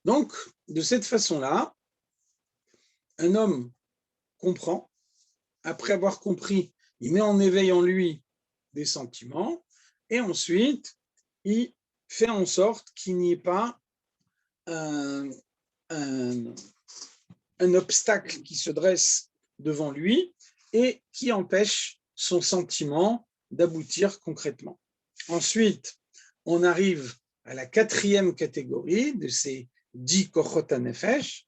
Donc, de cette façon-là, un homme comprend, après avoir compris, il met en éveil en lui des sentiments, et ensuite, il fait en sorte qu'il n'y ait pas un obstacle qui se dresse devant lui et qui empêche son sentiment d'aboutir concrètement. Ensuite, on arrive à la quatrième catégorie de ces 10 kochot hanefesh.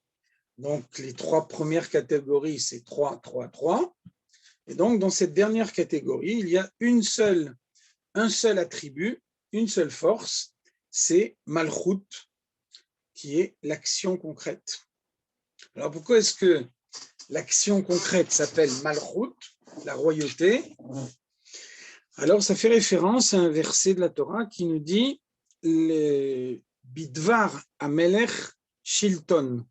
Donc, les 3 premières catégories, c'est 3, 3, 3. Et donc, dans cette dernière catégorie, il y a un seul attribut, une seule force, c'est Malchut, qui est l'action concrète. Alors, pourquoi est-ce que l'action concrète s'appelle Malchut, la royauté? Alors, ça fait référence à un verset de la Torah qui nous dit Bidvar Amelech Shilton.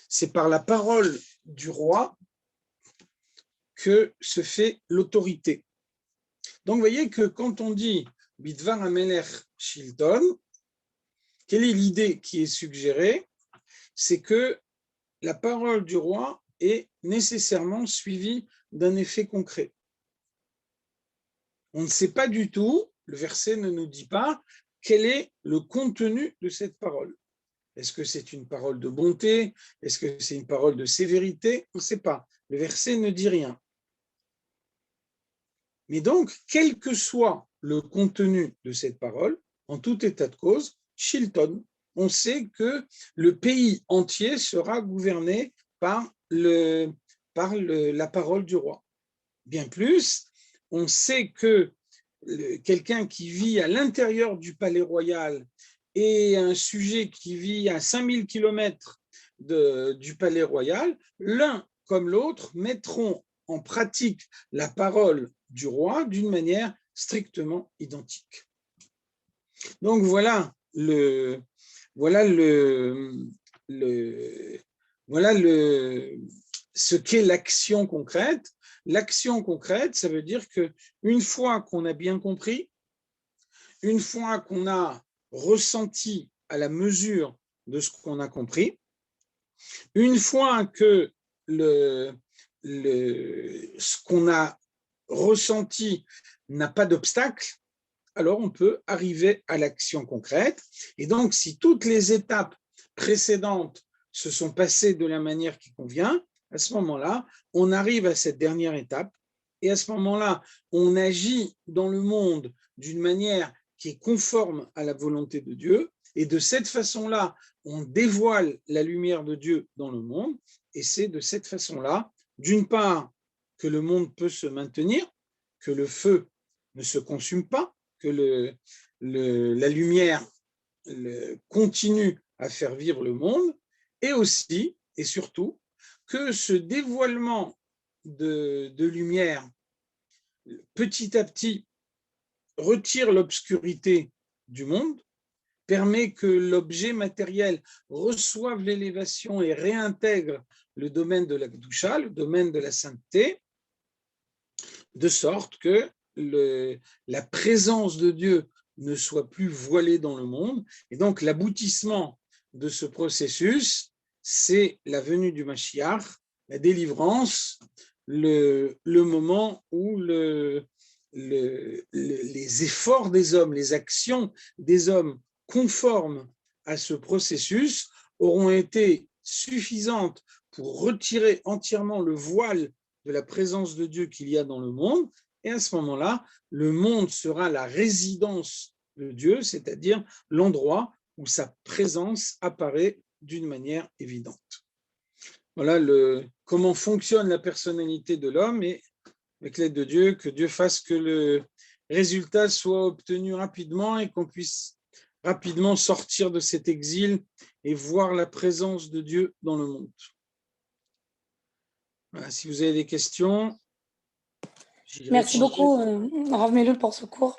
C'est par la parole du roi que se fait l'autorité. Donc, vous voyez que quand on dit Bidvar Amelech Shilton, quelle est l'idée qui est suggérée? C'est que la parole du roi est nécessairement suivie d'un effet concret. On ne sait pas du tout, le verset ne nous dit pas quel est le contenu de cette parole. Est-ce que c'est une parole de bonté? Est-ce que c'est une parole de sévérité? On ne sait pas. Le verset ne dit rien. Mais donc, quel que soit le contenu de cette parole, en tout état de cause, Shilton, on sait que le pays entier sera gouverné par la parole du roi. Bien plus, on sait que quelqu'un qui vit à l'intérieur du palais royal et un sujet qui vit à 5000 kilomètres du palais royal, l'un comme l'autre mettront en pratique la parole du roi d'une manière strictement identique. Donc voilà ce qu'est l'action concrète. L'action concrète, ça veut dire qu'une fois qu'on a bien compris, une fois qu'on a ressenti à la mesure de ce qu'on a compris, une fois que ce qu'on a ressenti n'a pas d'obstacle, alors on peut arriver à l'action concrète. Et donc, si toutes les étapes précédentes se sont passées de la manière qui convient, à ce moment-là, on arrive à cette dernière étape. Et à ce moment-là, on agit dans le monde d'une manière qui est conforme à la volonté de Dieu. Et de cette façon-là, on dévoile la lumière de Dieu dans le monde. Et c'est de cette façon-là, d'une part, que le monde peut se maintenir, que le feu ne se consume pas, que la lumière continue à faire vivre le monde, et aussi, et surtout, que ce dévoilement de lumière, petit à petit, retire l'obscurité du monde, permet que l'objet matériel reçoive l'élévation et réintègre le domaine de la Kedusha, le domaine de la sainteté, de sorte que la présence de Dieu ne soit plus voilée dans le monde. Et donc, l'aboutissement de ce processus, c'est la venue du Mashiach, la délivrance, le moment où les efforts des hommes, les actions des hommes conformes à ce processus auront été suffisantes pour retirer entièrement le voile de la présence de Dieu qu'il y a dans le monde. Et à ce moment-là, le monde sera la résidence de Dieu, c'est-à-dire l'endroit où sa présence apparaît d'une manière évidente. Voilà comment fonctionne la personnalité de l'homme, et avec l'aide de Dieu, que Dieu fasse que le résultat soit obtenu rapidement et qu'on puisse rapidement sortir de cet exil et voir la présence de Dieu dans le monde. Voilà, si vous avez des questions. Merci beaucoup, Rav Meloul, pour ce cours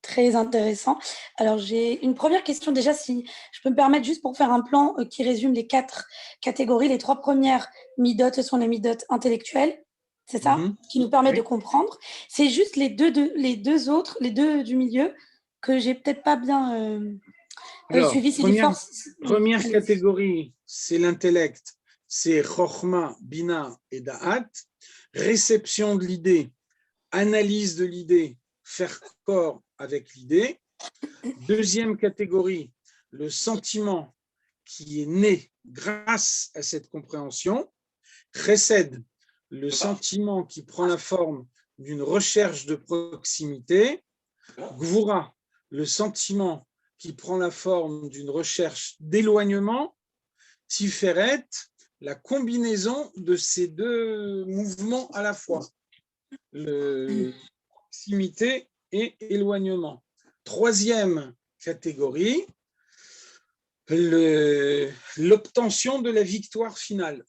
très intéressant. Alors, j'ai une première question déjà, si je peux me permettre, juste pour faire un plan qui résume les 4 catégories. Les 3 premières midot sont les midot intellectuelles, c'est ça, qui nous permet de comprendre. C'est juste les deux autres, les deux du milieu, que j'ai peut-être pas bien suivi. Première catégorie, c'est l'intellect, c'est Chochma, Bina et Da'at. Réception de l'idée, analyse de l'idée, faire corps avec l'idée. Deuxième catégorie, le sentiment qui est né grâce à cette compréhension. Chesed, le sentiment qui prend la forme d'une recherche de proximité. Gvura, le sentiment qui prend la forme d'une recherche d'éloignement. Tiferet, la combinaison de ces deux mouvements à la fois, proximité et éloignement. Troisième catégorie, l'obtention de la victoire finale.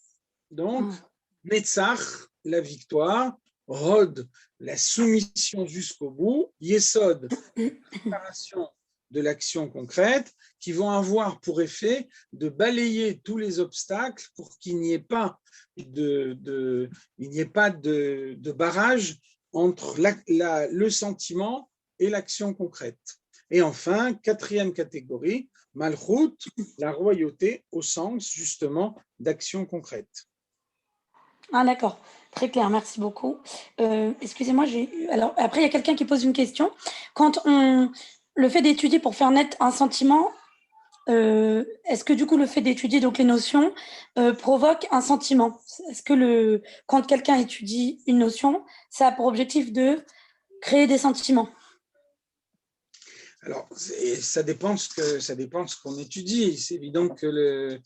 Donc, Netzach, la victoire, Hod, la soumission jusqu'au bout, Yesod, la préparation de l'action concrète, qui vont avoir pour effet de balayer tous les obstacles pour qu'il n'y ait pas de barrage entre le sentiment et l'action concrète. Et enfin, quatrième catégorie, Malchut, la royauté au sens justement d'action concrète. Ah d'accord, très clair, merci beaucoup. Excusez-moi, alors après il y a quelqu'un qui pose une question. Le fait d'étudier pour faire naître un sentiment, est-ce que du coup le fait d'étudier donc les notions provoque un sentiment? Est-ce que quand quelqu'un étudie une notion, ça a pour objectif de créer des sentiments? Alors, ça dépend ce qu'on étudie. C'est évident que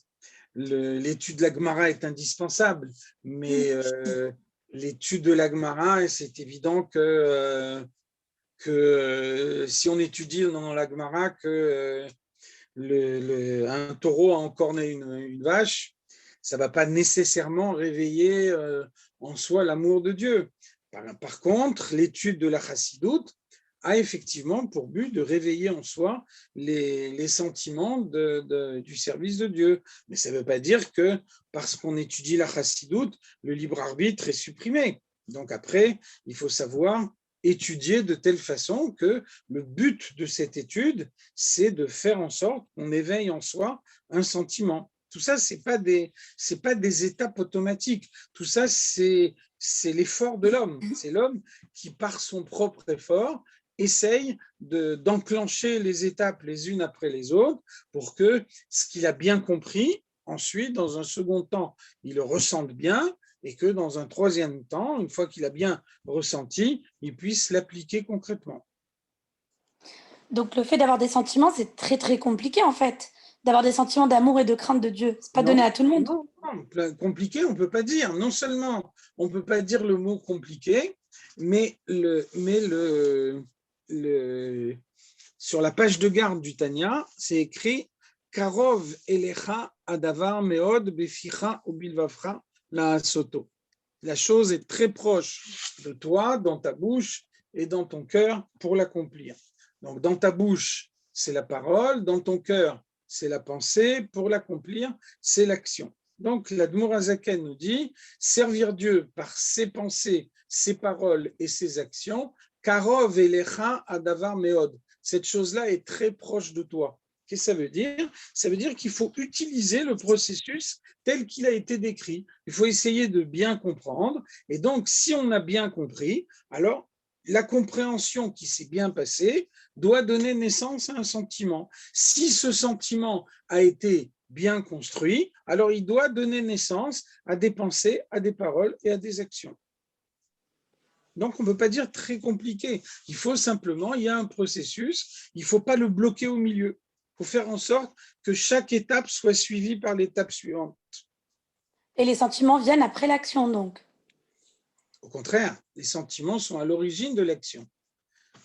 l'étude de la Gemara est indispensable, mais l'étude de la Gemara, c'est évident que si on étudie dans la Gemara que un taureau a encorné une vache, ça ne va pas nécessairement réveiller en soi l'amour de Dieu. Par contre, l'étude de la Chassidoute a effectivement pour but de réveiller en soi les sentiments du service de Dieu. Mais ça ne veut pas dire que parce qu'on étudie la Chassidoute, le libre arbitre est supprimé. Donc après, il faut savoir étudier de telle façon que le but de cette étude, c'est de faire en sorte qu'on éveille en soi un sentiment. Tout ça, c'est pas des étapes automatiques. Tout ça, c'est l'effort de l'homme. C'est l'homme qui, par son propre effort, essaye d'enclencher les étapes les unes après les autres pour que ce qu'il a bien compris, ensuite, dans un second temps, il le ressente bien et que dans un troisième temps, une fois qu'il a bien ressenti, il puisse l'appliquer concrètement. Donc le fait d'avoir des sentiments, c'est très très compliqué en fait, d'avoir des sentiments d'amour et de crainte de Dieu. C'est pas donné à tout le monde. Non, compliqué, on ne peut pas dire. Non seulement on ne peut pas dire le mot compliqué, mais sur la page de garde du Tanya, c'est écrit Karov elecha adavar meod beficha ubilvavcha la soto. La chose est très proche de toi, dans ta bouche et dans ton cœur pour l'accomplir. Donc, dans ta bouche, c'est la parole, dans ton cœur, c'est la pensée, pour l'accomplir, c'est l'action. Donc, l'Admour Hazaken nous dit servir Dieu par ses pensées, ses paroles et ses actions. Karov elecha adavar meod. Cette chose-là est très proche de toi. Qu'est-ce que ça veut dire? Ça veut dire qu'il faut utiliser le processus tel qu'il a été décrit. Il faut essayer de bien comprendre. Et donc, si on a bien compris, alors la compréhension qui s'est bien passée doit donner naissance à un sentiment. Si ce sentiment a été bien construit, alors il doit donner naissance à des pensées, à des paroles et à des actions. Donc, on ne peut pas dire très compliqué. Il faut simplement, il y a un processus, il ne faut pas le bloquer au milieu. Il faut faire en sorte que chaque étape soit suivie par l'étape suivante. Et les sentiments viennent après l'action, donc? Au contraire, les sentiments sont à l'origine de l'action.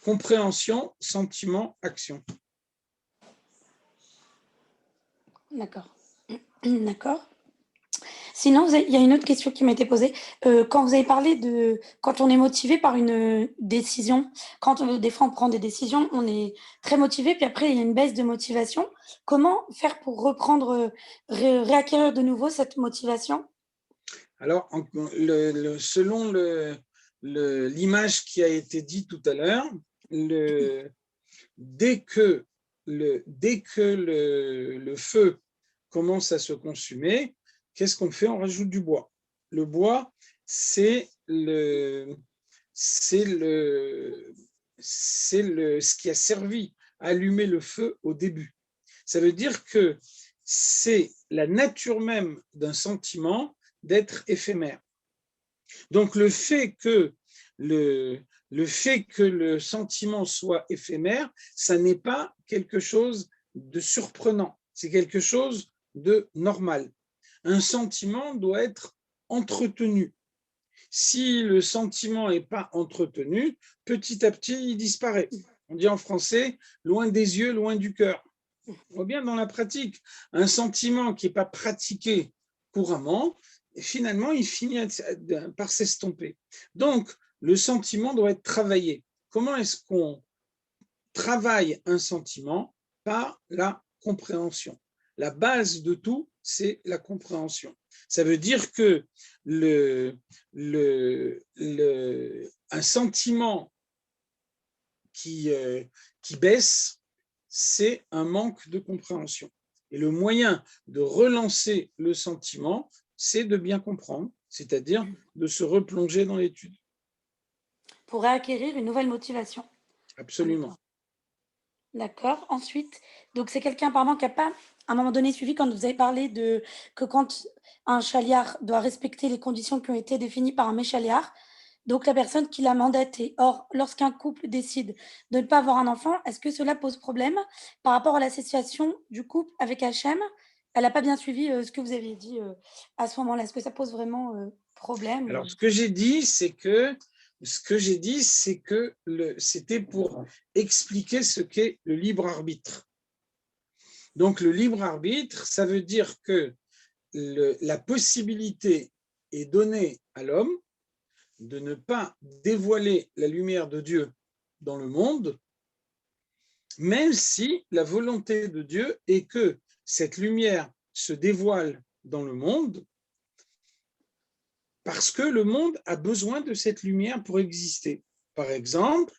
Compréhension, sentiment, action. D'accord. D'accord. Sinon, il y a une autre question qui m'a été posée. Quand vous avez parlé de quand on est motivé par une décision, quand des fois on prend des décisions, on est très motivé, puis après il y a une baisse de motivation. Comment faire pour reprendre, réacquérir de nouveau cette motivation? Alors, selon l'image qui a été dite tout à l'heure, dès que le feu commence à se consumer, qu'est-ce qu'on fait? On rajoute du bois. Le bois, c'est ce qui a servi à allumer le feu au début. Ça veut dire que c'est la nature même d'un sentiment d'être éphémère. Donc le fait que le sentiment soit éphémère, ça n'est pas quelque chose de surprenant, c'est quelque chose de normal. Un sentiment doit être entretenu. Si le sentiment n'est pas entretenu, petit à petit, il disparaît. On dit en français, loin des yeux, loin du cœur. On voit bien dans la pratique, un sentiment qui n'est pas pratiqué couramment, et finalement, il finit par s'estomper. Donc, le sentiment doit être travaillé. Comment est-ce qu'on travaille un sentiment? Par la compréhension. La base de tout, c'est la compréhension. Ça veut dire que un sentiment qui baisse, c'est un manque de compréhension. Et le moyen de relancer le sentiment, c'est de bien comprendre, c'est-à-dire de se replonger dans l'étude. Pour acquérir une nouvelle motivation. Absolument. D'accord. Ensuite, donc c'est quelqu'un apparemment qui n'a pas, à un moment donné, suivi quand vous avez parlé que quand un chaliard doit respecter les conditions qui ont été définies par un méchaliard, donc la personne qui l'a mandaté. Or, lorsqu'un couple décide de ne pas avoir un enfant, est-ce que cela pose problème par rapport à l'association du couple avec Hachem? Elle n'a pas bien suivi ce que vous aviez dit à ce moment-là. Est-ce que ça pose vraiment problème? Alors, ce que j'ai dit, c'est que c'était pour expliquer ce qu'est le libre arbitre. Donc, le libre arbitre, ça veut dire que la possibilité est donnée à l'homme de ne pas dévoiler la lumière de Dieu dans le monde, même si la volonté de Dieu est que cette lumière se dévoile dans le monde, parce que le monde a besoin de cette lumière pour exister. Par exemple,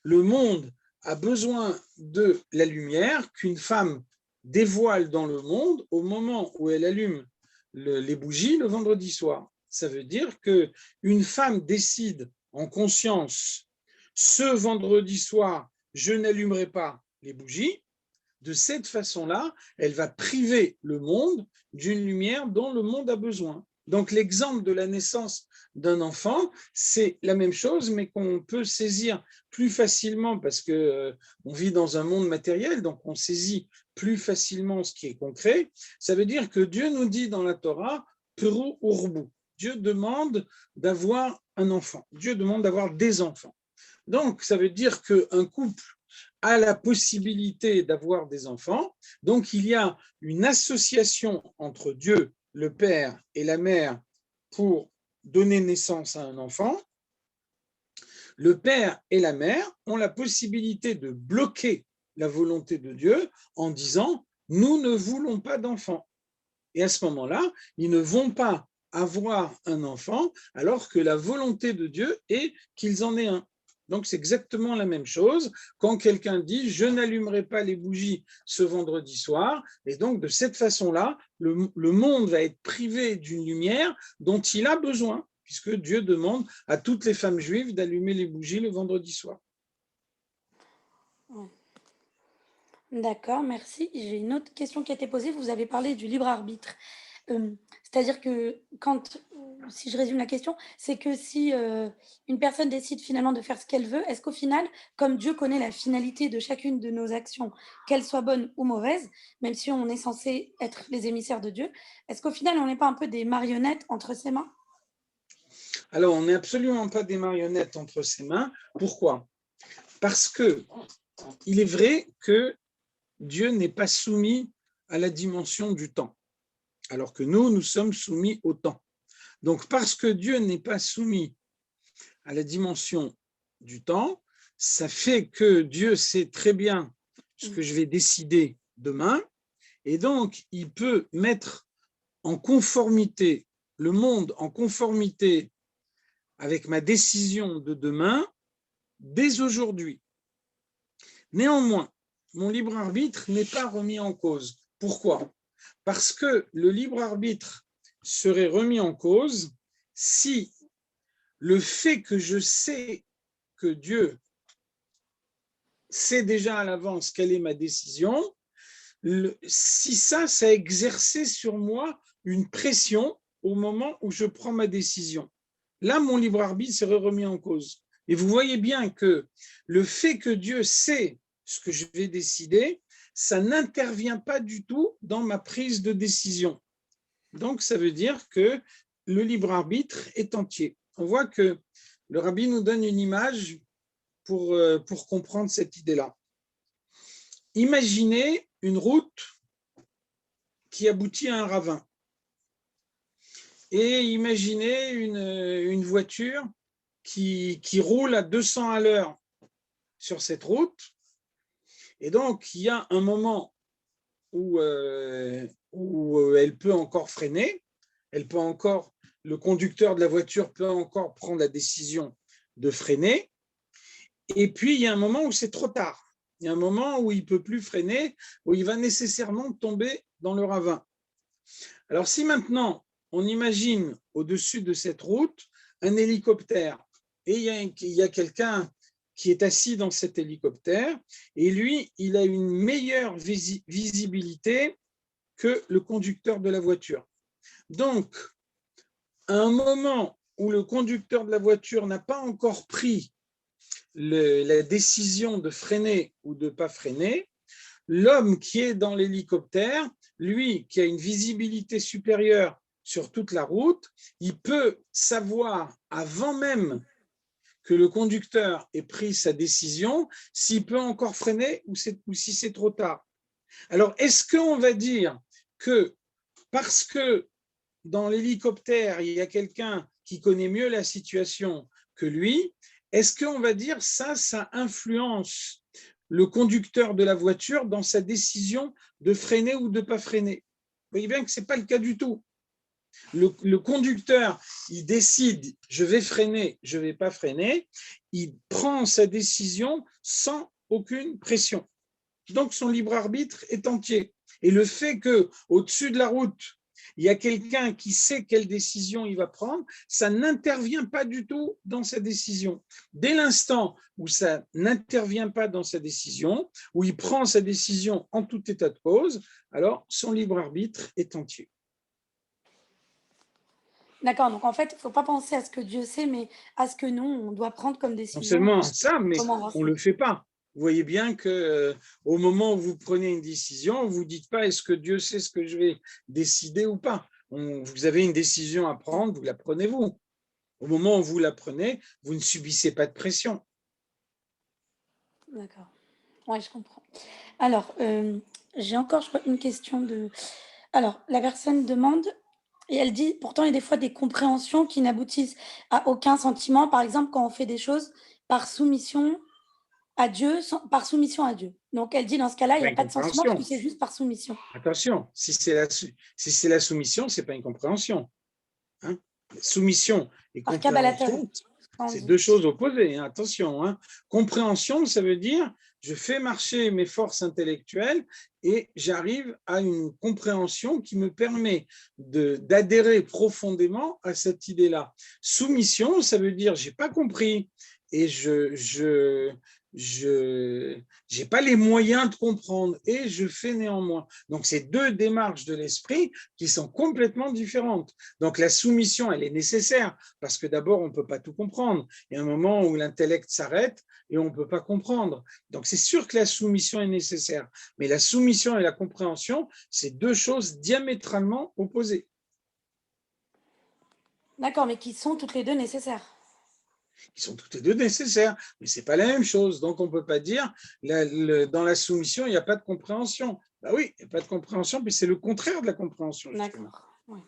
le monde a besoin de la lumière qu'une femme dévoile dans le monde au moment où elle allume les bougies le vendredi soir. Ça veut dire qu'une femme décide en conscience, ce vendredi soir, je n'allumerai pas les bougies. De cette façon-là, elle va priver le monde d'une lumière dont le monde a besoin. Donc l'exemple de la naissance d'un enfant, c'est la même chose, mais qu'on peut saisir plus facilement parce qu'on vit dans un monde matériel, donc on saisit plus facilement ce qui est concret. Ça veut dire que Dieu nous dit dans la Torah, Peru Urbu. Dieu demande d'avoir un enfant. Dieu demande d'avoir des enfants. Donc ça veut dire qu'un couple a la possibilité d'avoir des enfants. Donc, il y a une association entre Dieu, le Père et la Mère pour donner naissance à un enfant. Le Père et la Mère ont la possibilité de bloquer la volonté de Dieu en disant « nous ne voulons pas d'enfants ». Et à ce moment-là, ils ne vont pas avoir un enfant alors que la volonté de Dieu est qu'ils en aient un. Donc, c'est exactement la même chose quand quelqu'un dit « je n'allumerai pas les bougies ce vendredi soir ». Et donc, de cette façon-là, le monde va être privé d'une lumière dont il a besoin, puisque Dieu demande à toutes les femmes juives d'allumer les bougies le vendredi soir. D'accord, merci. J'ai une autre question qui a été posée. Vous avez parlé du libre arbitre. C'est-à-dire que si je résume la question, c'est que si une personne décide finalement de faire ce qu'elle veut, est-ce qu'au final, comme Dieu connaît la finalité de chacune de nos actions, qu'elles soient bonnes ou mauvaises, même si on est censé être les émissaires de Dieu, est-ce qu'au final, on n'est pas un peu des marionnettes entre ses mains? Alors, on n'est absolument pas des marionnettes entre ses mains. Pourquoi? Parce que il est vrai que Dieu n'est pas soumis à la dimension du temps, alors que nous sommes soumis au temps. Donc, parce que Dieu n'est pas soumis à la dimension du temps, ça fait que Dieu sait très bien ce que je vais décider demain, et donc il peut mettre en conformité le monde, en conformité avec ma décision de demain, dès aujourd'hui. Néanmoins, mon libre arbitre n'est pas remis en cause. Pourquoi? Parce que le libre arbitre serait remis en cause si le fait que je sais que Dieu sait déjà à l'avance quelle est ma décision, si ça a exercé sur moi une pression au moment où je prends ma décision. Là, mon libre arbitre serait remis en cause. Et vous voyez bien que le fait que Dieu sait ce que je vais décider, ça n'intervient pas du tout dans ma prise de décision. Donc, ça veut dire que le libre arbitre est entier. On voit que le rabbi nous donne une image pour comprendre cette idée-là. Imaginez une route qui aboutit à un ravin. Et imaginez une voiture qui roule à 200 à l'heure sur cette route. Et donc, il y a un moment où où elle peut encore freiner, le conducteur de la voiture peut encore prendre la décision de freiner. Et puis, il y a un moment où c'est trop tard. Il y a un moment où il ne peut plus freiner, où il va nécessairement tomber dans le ravin. Alors, si maintenant, on imagine au-dessus de cette route un hélicoptère, et il y a quelqu'un qui est assis dans cet hélicoptère, et lui, il a une meilleure visibilité que le conducteur de la voiture. Donc, à un moment où le conducteur de la voiture n'a pas encore pris la décision de freiner ou de ne pas freiner, l'homme qui est dans l'hélicoptère, lui qui a une visibilité supérieure sur toute la route, il peut savoir avant même que le conducteur ait pris sa décision s'il peut encore freiner ou si c'est trop tard. Alors, est-ce qu'on va dire que parce que dans l'hélicoptère, il y a quelqu'un qui connaît mieux la situation que lui, est-ce qu'on va dire ça influence le conducteur de la voiture dans sa décision de freiner ou de ne pas freiner? Vous voyez bien que ce n'est pas le cas du tout. Le conducteur, il décide, je vais freiner, je ne vais pas freiner, il prend sa décision sans aucune pression. Donc, son libre arbitre est entier. Et le fait qu'au-dessus de la route, il y a quelqu'un qui sait quelle décision il va prendre, ça n'intervient pas du tout dans sa décision. Dès l'instant où ça n'intervient pas dans sa décision, où il prend sa décision en tout état de cause, alors son libre arbitre est entier. D'accord, donc en fait, il ne faut pas penser à ce que Dieu sait, mais à ce que nous, on doit prendre comme décision. Non seulement ça, mais on ne le fait pas. Vous voyez bien qu'au moment où vous prenez une décision, vous ne dites pas est-ce que Dieu sait ce que je vais décider ou pas. Vous avez une décision à prendre, vous la prenez vous. Au moment où vous la prenez, vous ne subissez pas de pression. D'accord. Oui, je comprends. Alors, j'ai encore, je crois, une question de... Alors, la personne demande, et elle dit, pourtant, il y a des fois des compréhensions qui n'aboutissent à aucun sentiment. Par exemple, quand on fait des choses par soumission à Dieu, par soumission à Dieu. Donc, elle dit, dans ce cas-là, il n'y a pas de sentiment parce que c'est juste par soumission. Attention, si c'est la soumission, ce n'est pas une compréhension. Hein, soumission et compréhension, c'est deux choses opposées. Hein, attention, hein. Compréhension, ça veut dire je fais marcher mes forces intellectuelles et j'arrive à une compréhension qui me permet d'adhérer profondément à cette idée-là. Soumission, ça veut dire j'ai pas compris et je n'ai pas les moyens de comprendre et je fais néanmoins. Donc, c'est deux démarches de l'esprit qui sont complètement différentes. Donc, la soumission, elle est nécessaire parce que d'abord, on ne peut pas tout comprendre. Il y a un moment où l'intellect s'arrête et on ne peut pas comprendre. Donc, c'est sûr que la soumission est nécessaire. Mais la soumission et la compréhension, c'est deux choses diamétralement opposées. D'accord, mais qui sont toutes les deux nécessaires. Qui sont toutes les deux nécessaires, mais ce n'est pas la même chose. Donc, on ne peut pas dire dans la soumission, il n'y a pas de compréhension. Ben oui, il n'y a pas de compréhension, mais c'est le contraire de la compréhension. D'accord. Oui.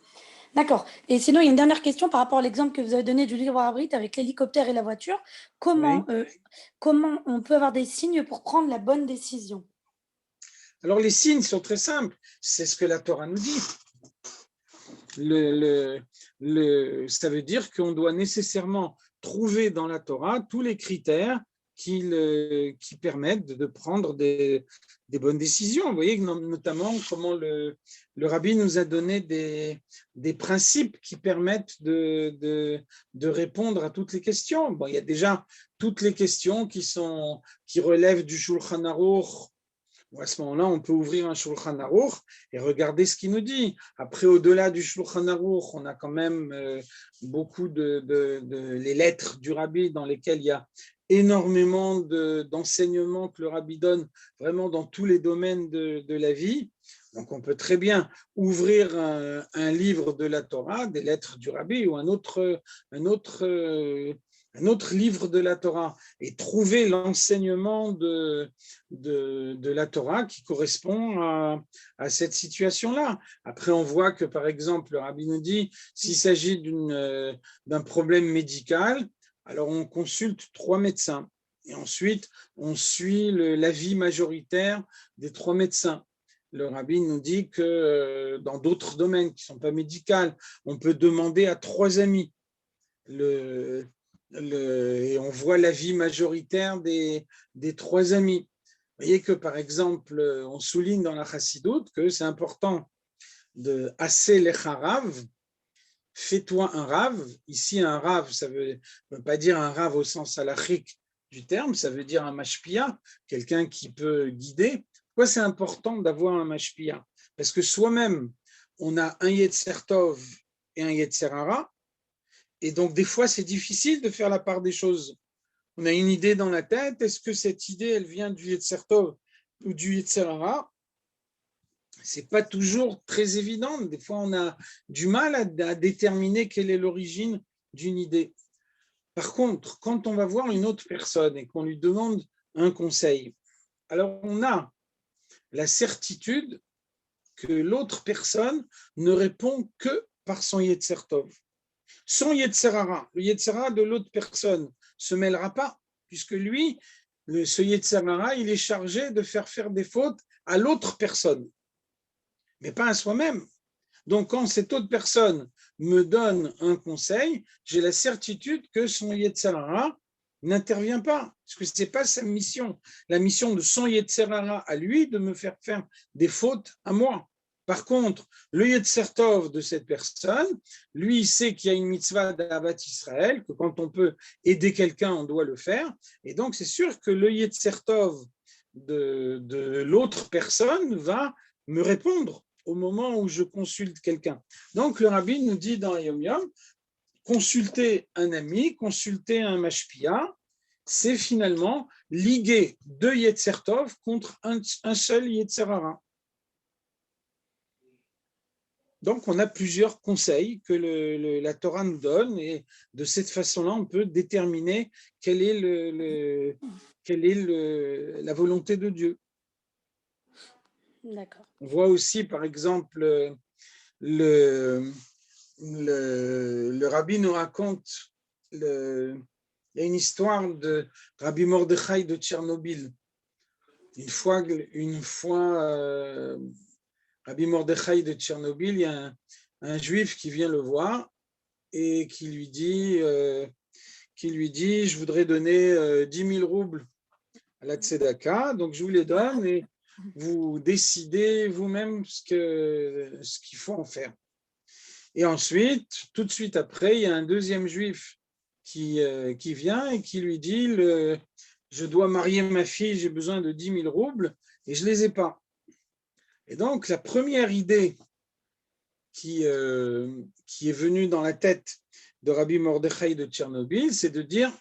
D'accord. Et sinon, il y a une dernière question par rapport à l'exemple que vous avez donné du libre arbitre avec l'hélicoptère et la voiture. Comment on peut avoir des signes pour prendre la bonne décision? Alors, les signes sont très simples. C'est ce que la Torah nous dit. Ça veut dire qu'on doit nécessairement trouver dans la Torah tous les critères qui permettent de prendre des bonnes décisions. Vous voyez notamment comment le rabbi nous a donné des principes qui permettent de répondre à toutes les questions. Bon, il y a déjà toutes les questions qui relèvent du Shulchan Aruch. À ce moment-là, on peut ouvrir un Shulchan Aruch et regarder ce qu'il nous dit. Après, au-delà du Shulchan Aruch, on a quand même beaucoup les lettres du Rabbi dans lesquelles il y a énormément d'enseignements que le Rabbi donne vraiment dans tous les domaines de la vie. Donc, on peut très bien ouvrir un livre de la Torah, des lettres du Rabbi ou un autre livre de la Torah et trouver l'enseignement de la Torah qui correspond à cette situation-là. Après, on voit que, par exemple, le Rabbi nous dit, s'il s'agit d'un problème médical, alors on consulte 3 médecins et ensuite, on suit l'avis majoritaire des 3 médecins. le rabbi nous dit que dans d'autres domaines qui ne sont pas médicaux, on peut demander à 3 amis. Et on voit l'avis majoritaire des 3 amis. Vous voyez que, par exemple, on souligne dans la Chassidoute que c'est important de assez les harav, fais-toi un rav. Ici, un rav, ça ne veut pas dire un rav au sens halachique du terme, ça veut dire un mashpia, quelqu'un qui peut guider. Pourquoi c'est important d'avoir un mashpia? Parce que soi-même, on a un yetzer tov et un yetzer hara, et donc des fois, c'est difficile de faire la part des choses. On a une idée dans la tête, est-ce que cette idée, elle vient du yetzer tov ou du yetzer hara? C'est pas toujours très évident. Des fois, on a du mal à déterminer quelle est l'origine d'une idée. Par contre, quand on va voir une autre personne et qu'on lui demande un conseil, alors on a la certitude que l'autre personne ne répond que par son yetzer tov. Son yetzer hara, le yetzer hara de l'autre personne, se mêlera pas, puisque lui, ce yetzer hara, il est chargé de faire des fautes à l'autre personne, mais pas à soi-même. Donc, quand cette autre personne me donne un conseil, j'ai la certitude que son yetzer hara n'intervient pas, parce que ce n'est pas sa mission. La mission de son yetzer hara à lui, de me faire des fautes à moi. Par contre, le yetzer tov de cette personne, lui, il sait qu'il y a une mitzvah d'Avat Israël, que quand on peut aider quelqu'un, on doit le faire. Et donc, c'est sûr que le yetzer tov de l'autre personne va me répondre au moment où je consulte quelqu'un. Donc, le rabbi nous dit dans Yom Yom, consulter un ami, consulter un mashpia, c'est finalement liguer 2 yetzer tov contre un seul yetzer hara. Donc, on a plusieurs conseils que la Torah nous donne et de cette façon-là, on peut déterminer quelle est la volonté de Dieu. D'accord. On voit aussi, par exemple, le rabbi nous raconte, il y a une histoire de Rabbi Mordechai de Tchernobyl. Une fois Rabbi Mordechai de Tchernobyl, il y a un juif qui vient le voir et qui lui dit je voudrais donner 10 000 roubles à la tzedaka, donc je vous les donne et vous décidez vous-même ce qu'il faut en faire. Et ensuite, tout de suite après, il y a un deuxième juif qui vient et qui lui dit je dois marier ma fille, j'ai besoin de 10 000 roubles et je ne les ai pas. Et donc, la première idée qui est venue dans la tête de Rabbi Mordechai de Tchernobyl, c'est de dire,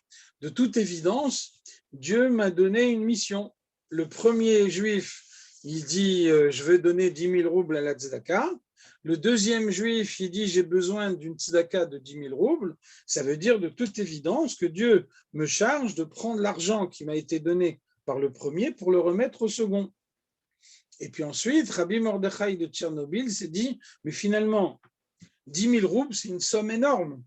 de toute évidence, Dieu m'a donné une mission. Le premier juif, il dit je veux donner 10 000 roubles à la tzedaka. Le deuxième juif, il dit j'ai besoin d'une tzedaka de 10 000 roubles. Ça veut dire de toute évidence que Dieu me charge de prendre l'argent qui m'a été donné par le premier pour le remettre au second. Et puis ensuite, Rabbi Mordechai de Tchernobyl s'est dit mais finalement, 10 000 roubles, c'est une somme énorme.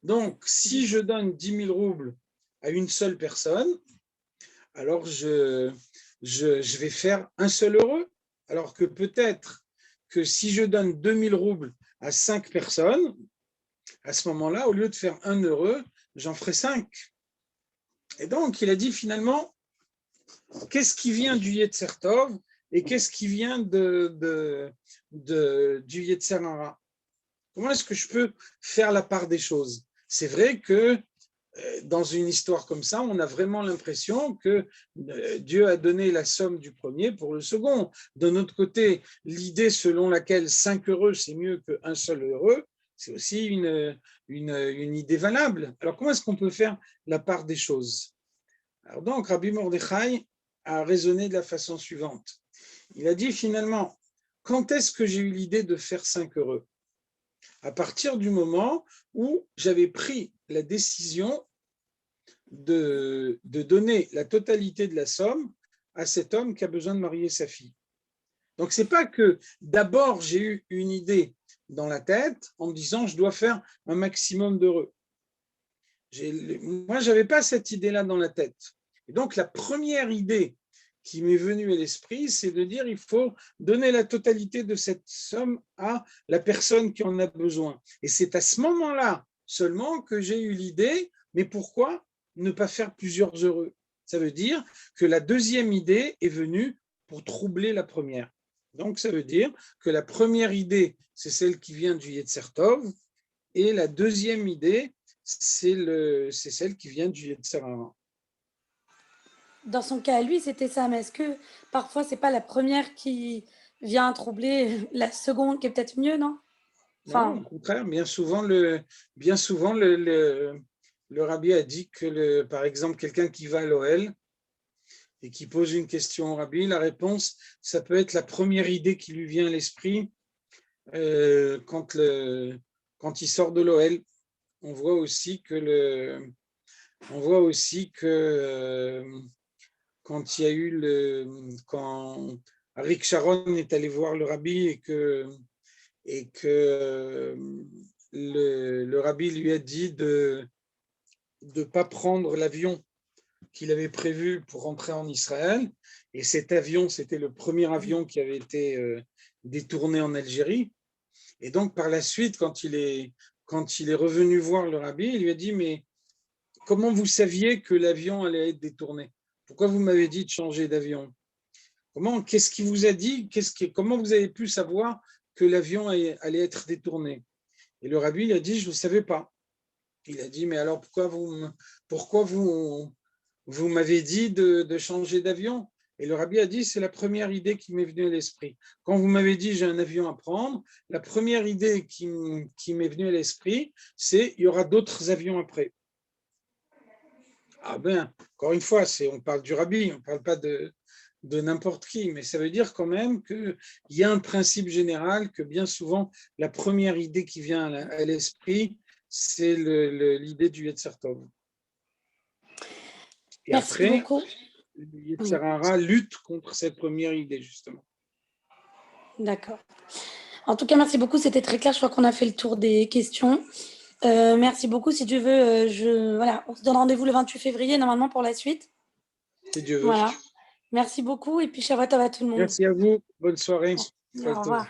Donc, si je donne 10 000 roubles à une seule personne, alors je vais faire un seul heureux. Alors que peut-être que si je donne 2 000 roubles à 5 personnes, à ce moment-là, au lieu de faire un heureux, j'en ferai 5. Et donc, il a dit finalement, qu'est-ce qui vient du yetzer tov et qu'est-ce qui vient du yetzer hara? Comment est-ce que je peux faire la part des choses? C'est vrai que dans une histoire comme ça, on a vraiment l'impression que Dieu a donné la somme du premier pour le second. D'un autre côté, l'idée selon laquelle 5 heureux, c'est mieux qu'un seul heureux, c'est aussi une idée valable. Alors, comment est-ce qu'on peut faire la part des choses? Alors donc, Rabbi Mordechai a raisonné de la façon suivante. Il a dit finalement, quand est-ce que j'ai eu l'idée de faire 5 heureux? À partir du moment où j'avais pris la décision de donner la totalité de la somme à cet homme qui a besoin de marier sa fille. Donc, ce n'est pas que d'abord j'ai eu une idée dans la tête en me disant je dois faire un maximum d'heureux. Moi, je n'avais pas cette idée-là dans la tête. Et donc, la première idée qui m'est venue à l'esprit, c'est de dire il faut donner la totalité de cette somme à la personne qui en a besoin. Et c'est à ce moment-là seulement que j'ai eu l'idée, mais pourquoi ne pas faire plusieurs heureux? Ça veut dire que la deuxième idée est venue pour troubler la première. Donc, ça veut dire que la première idée, c'est celle qui vient du Yetzer Tov, et la deuxième idée, c'est celle qui vient du Yetzer Hara. Dans son cas à lui, c'était ça. Mais est-ce que parfois, c'est pas la première qui vient troubler la seconde qui est peut-être mieux, non? Non, au contraire, bien souvent, le rabbi a dit que, par exemple, quelqu'un qui va à l'OL et qui pose une question au rabbi, la réponse, ça peut être la première idée qui lui vient à l'esprit quand il sort de l'OL. On voit aussi que quand il y a eu quand Arik Sharon est allé voir le rabbi et que le rabbi lui a dit de ne pas prendre l'avion qu'il avait prévu pour rentrer en Israël. Et cet avion, c'était le premier avion qui avait été détourné en Algérie. Et donc, par la suite, quand il est revenu voir le rabbi, il lui a dit, mais comment vous saviez que l'avion allait être détourné? Pourquoi vous m'avez dit de changer d'avion? Qu'est-ce qui vous a dit? Comment vous avez pu savoir que l'avion allait être détourné? Et le rabbi il a dit, je ne savais pas. Il a dit, mais alors pourquoi vous m'avez dit de changer d'avion? Et le rabbi a dit, c'est la première idée qui m'est venue à l'esprit. Quand vous m'avez dit, j'ai un avion à prendre, la première idée qui m'est venue à l'esprit, c'est, il y aura d'autres avions après. Ah ben, encore une fois, on parle du rabbi, on ne parle pas de n'importe qui, mais ça veut dire quand même qu'il y a un principe général que bien souvent, la première idée qui vient à l'esprit, c'est l'idée du Yetzer Tov. Et Merci après, beaucoup. le Yetzer Hara lutte contre cette première idée, justement. D'accord. En tout cas, merci beaucoup. C'était très clair. Je crois qu'on a fait le tour des questions. Merci beaucoup. Si tu veux, voilà, on se donne rendez-vous le 28 février, normalement, pour la suite. Si Dieu veut. Voilà. Merci beaucoup. Et puis, Shabbat à tout le monde. Merci à vous. Bonne soirée. Au revoir.